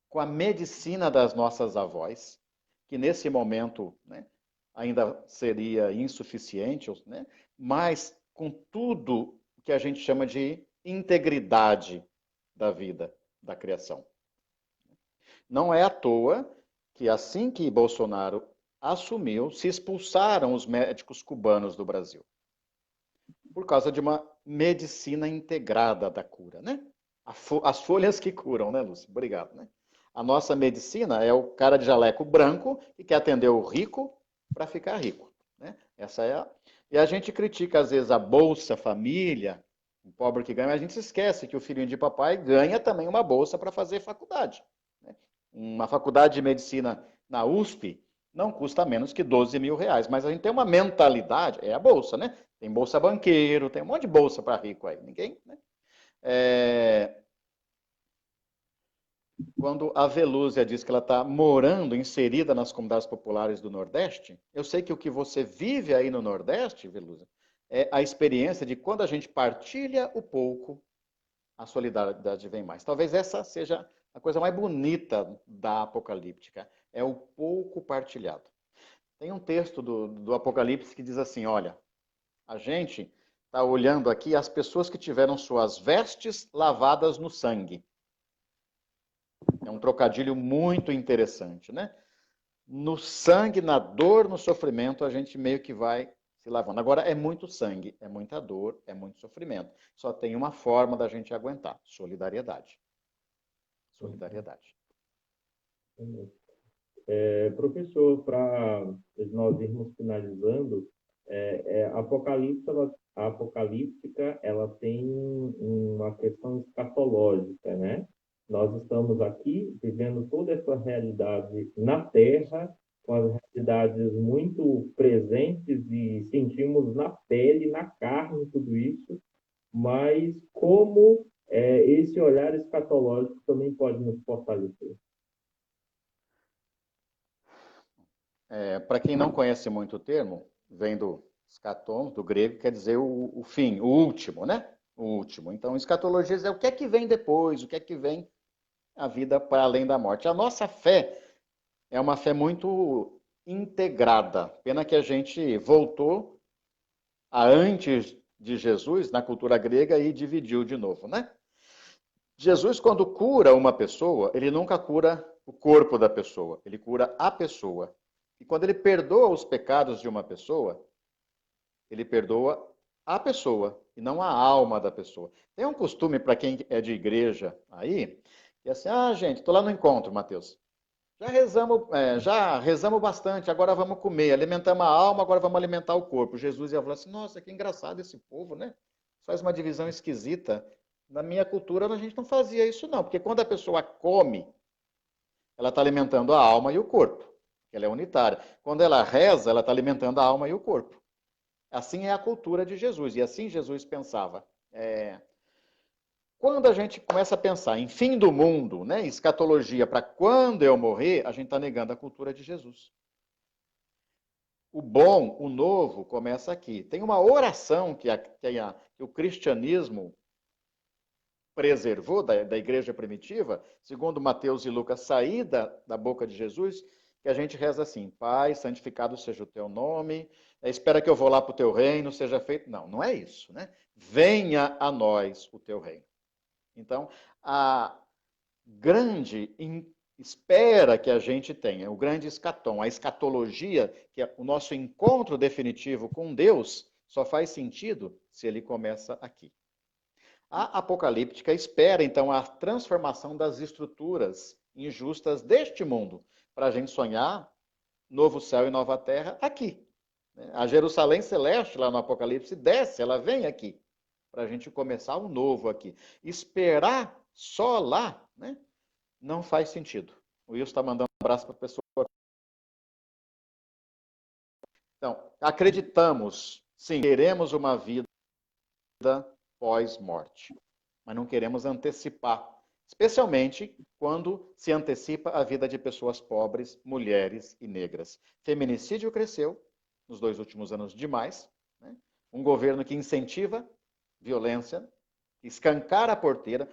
Com a medicina das nossas avós, que nesse momento, né, ainda seria insuficiente, né, mas com tudo que a gente chama de integridade da vida, da criação. Não é à toa que assim que Bolsonaro assumiu, se expulsaram os médicos cubanos do Brasil, por causa de uma medicina integrada da cura, né? As folhas que curam, né, Lúcia? Obrigado, né? A nossa medicina é o cara de jaleco branco que quer atender o rico para ficar rico, né? Essa é a... E a gente critica às vezes a Bolsa Família, o pobre que ganha, mas a gente se esquece que o filhinho de papai ganha também uma bolsa para fazer faculdade, né? Uma faculdade de medicina na USP não custa menos que 12 mil reais, mas a gente tem uma mentalidade, é a bolsa, né? Tem bolsa banqueiro, tem um monte de bolsa para rico aí, ninguém, né? Quando a Velúzia diz que ela está morando, inserida nas comunidades populares do Nordeste, eu sei que o que você vive aí no Nordeste, Velúzia, é a experiência de quando a gente partilha o pouco, a solidariedade vem mais. Talvez essa seja a coisa mais bonita da apocalíptica, é o pouco partilhado. Tem um texto do Apocalipse que diz assim, olha, a gente está olhando aqui as pessoas que tiveram suas vestes lavadas no sangue. É um trocadilho muito interessante, né? No sangue, na dor, no sofrimento, a gente meio que vai se lavando. Agora, é muito sangue, é muita dor, é muito sofrimento. Só tem uma forma da gente aguentar: solidariedade. Solidariedade. Professor, para nós irmos finalizando, a apocalíptica ela tem uma questão escatológica, né? Nós estamos aqui vivendo toda essa realidade na Terra, com as realidades muito presentes e sentimos na pele, na carne tudo isso, mas como esse olhar escatológico também pode nos fortalecer. Para quem não conhece muito o termo, vem do escaton, do grego, quer dizer o fim, o último, né? O último. Então, escatologia é o que é que vem depois, o que é que vem a vida para além da morte. A nossa fé é uma fé muito integrada. Pena que a gente voltou a antes de Jesus, na cultura grega, e dividiu de novo, né? Jesus, quando cura uma pessoa, ele nunca cura o corpo da pessoa, ele cura a pessoa. E quando ele perdoa os pecados de uma pessoa, ele perdoa a pessoa e não a alma da pessoa. Tem um costume para quem é de igreja aí, que é assim, gente, estou lá no encontro, Mateus. Já rezamos bastante, agora vamos comer. Alimentamos a alma, agora vamos alimentar o corpo. Jesus ia falar assim, nossa, que engraçado esse povo, né? Faz uma divisão esquisita. Na minha cultura, a gente não fazia isso, não. Porque quando a pessoa come, ela está alimentando a alma e o corpo. Ela é unitária. Quando ela reza, ela está alimentando a alma e o corpo. Assim é a cultura de Jesus. E assim Jesus pensava. Quando a gente começa a pensar em fim do mundo, né, escatologia para quando eu morrer, a gente está negando a cultura de Jesus. O bom, o novo, começa aqui. Tem uma oração que o cristianismo preservou da igreja primitiva, segundo Mateus e Lucas, saída da boca de Jesus, que a gente reza assim, Pai, santificado seja o teu nome, espera que eu vou lá para o teu reino, seja feito... Não, não é isso, né? Venha a nós o teu reino. Então, a grande espera que a gente tenha, o grande escatom, a escatologia, que é o nosso encontro definitivo com Deus, só faz sentido se ele começa aqui. A apocalíptica espera, então, a transformação das estruturas injustas deste mundo, para a gente sonhar novo céu e nova terra aqui. A Jerusalém celeste, lá no Apocalipse, desce, ela vem aqui, para a gente começar um novo aqui. Esperar só lá, né, não faz sentido. O Wilson está mandando um abraço para a pessoa. Então, acreditamos, sim, queremos uma vida pós-morte, mas não queremos antecipar, especialmente quando se antecipa a vida de pessoas pobres, mulheres e negras. Feminicídio cresceu nos 2 últimos anos demais, né? Um governo que incentiva violência, escancara a porteira,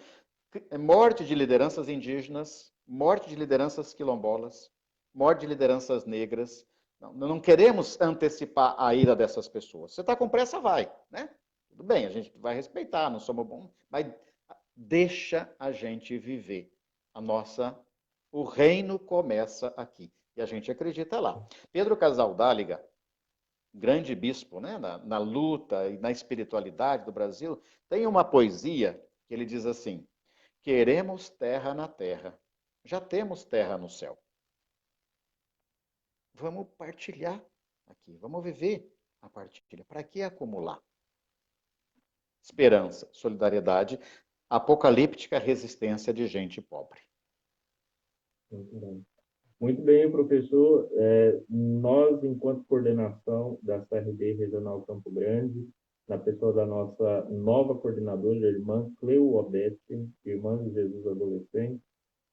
morte de lideranças indígenas, morte de lideranças quilombolas, morte de lideranças negras. Não queremos antecipar a ira dessas pessoas. Você está com pressa, vai, né? Tudo bem, a gente vai respeitar, não somos bons, mas deixa a gente viver. O reino começa aqui. E a gente acredita lá. Pedro Casaldáliga, grande bispo, né, na luta e na espiritualidade do Brasil, tem uma poesia que ele diz assim, queremos terra na terra, já temos terra no céu. Vamos partilhar aqui, vamos viver a partilha. Para que acumular? Esperança, solidariedade, apocalíptica resistência de gente pobre. Muito bem. Muito bem, professor. Nós, enquanto coordenação da CRD Regional Campo Grande, na pessoa da nossa nova coordenadora, a irmã Cleo Odete, irmã de Jesus Adolescente,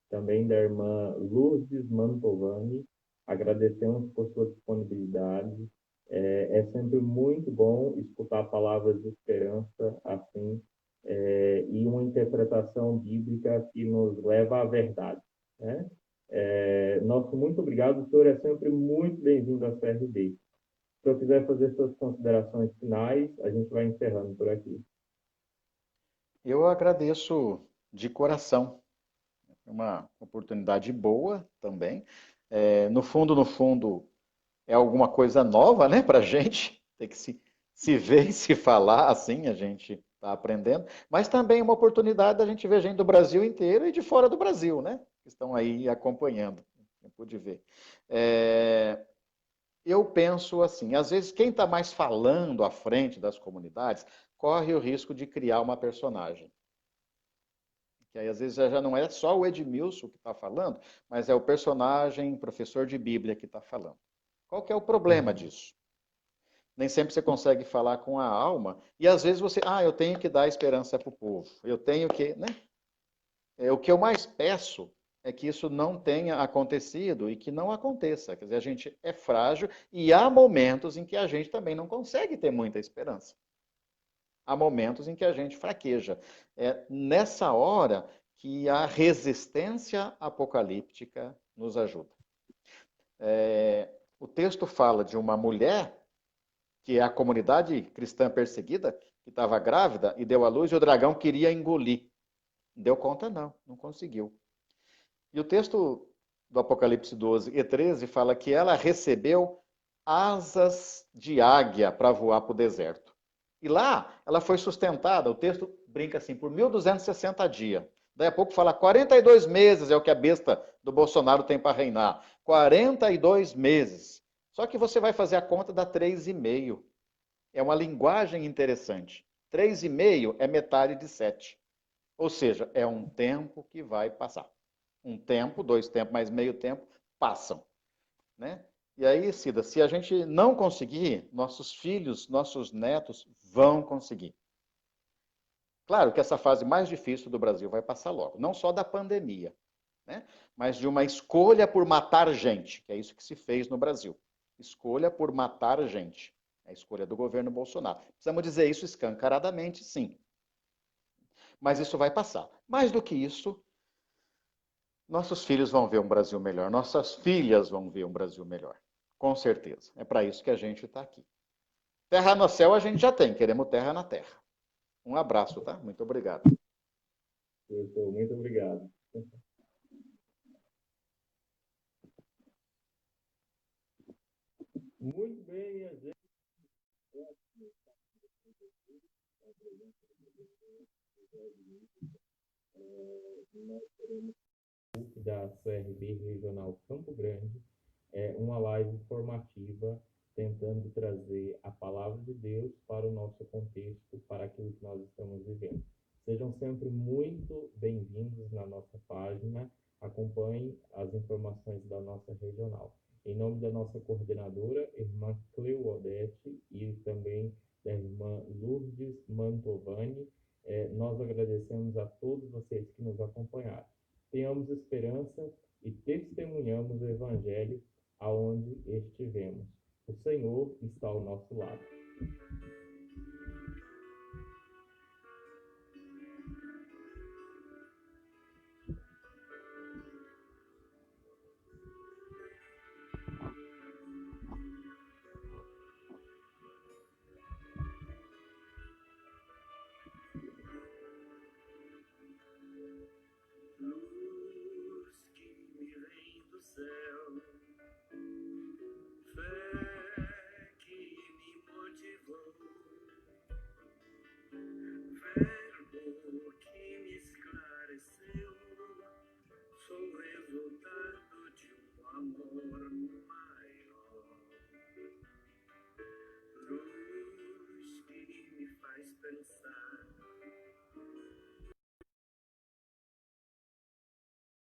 também da irmã Lourdes Mantovani, agradecemos por sua disponibilidade. É sempre muito bom escutar palavras de esperança assim, e uma interpretação bíblica que nos leva à verdade, né? Nosso muito obrigado, o senhor é sempre muito bem-vindo à CRD. Se o senhor quiser fazer suas considerações finais, a gente vai encerrando por aqui. Eu agradeço de coração. É uma oportunidade boa também. No fundo, é alguma coisa nova, né, para a gente. Tem que se ver e se falar assim, a gente está aprendendo. Mas também uma oportunidade da gente ver gente do Brasil inteiro e de fora do Brasil, né? Que estão aí acompanhando. Eu pude ver. Eu penso assim, às vezes quem está mais falando à frente das comunidades corre o risco de criar uma personagem. que aí às vezes já não é só o Edmilson que está falando, mas é o personagem, professor de Bíblia que está falando. Qual que é o problema disso? Nem sempre você consegue falar com a alma, e às vezes você, eu tenho que dar esperança para o povo, eu tenho que, né? O que eu mais peço é que isso não tenha acontecido e que não aconteça. Quer dizer, a gente é frágil e há momentos em que a gente também não consegue ter muita esperança. Há momentos em que a gente fraqueja. É nessa hora que a resistência apocalíptica nos ajuda. O texto fala de uma mulher, que é a comunidade cristã perseguida, que estava grávida e deu à luz, e o dragão queria engolir. Deu conta? Não, não conseguiu. E o texto do Apocalipse 12 e 13 fala que ela recebeu asas de águia para voar para o deserto. E lá ela foi sustentada, o texto brinca assim, por 1.260 dias. Daí a pouco fala 42 meses é o que a besta do Bolsonaro tem para reinar. 42 meses. Só que você vai fazer a conta da 3,5. É uma linguagem interessante. 3,5 é metade de 7. Ou seja, é um tempo que vai passar. Um tempo, 2 tempos, mais meio tempo, passam. Né? E aí, Cida, se a gente não conseguir, nossos filhos, nossos netos vão conseguir. Claro que essa fase mais difícil do Brasil vai passar logo, não só da pandemia, né? Mas de uma escolha por matar gente, que é isso que se fez no Brasil. Escolha por matar gente. É a escolha do governo Bolsonaro. Precisamos dizer isso escancaradamente, sim. Mas isso vai passar. Mais do que isso, nossos filhos vão ver um Brasil melhor, nossas filhas vão ver um Brasil melhor. Com certeza. É para isso que a gente está aqui. Terra no céu a gente já tem, queremos terra na terra. Um abraço, tá? Muito obrigado. Muito obrigado. Muito bem, minha gente. Nós teremos da CRB Regional Campo Grande, uma live formativa tentando trazer a palavra de Deus para o nosso contexto, para aquilo que nós estamos vivendo. Sejam sempre muito bem-vindos na nossa página, acompanhem as informações da nossa regional. Em nome da nossa coordenadora, irmã Cleo Odete, e também da irmã Lourdes Mantovani, nós agradecemos a todos vocês que nos acompanharam. Tenhamos esperança e testemunhamos o Evangelho aonde estivemos. O Senhor está ao nosso lado.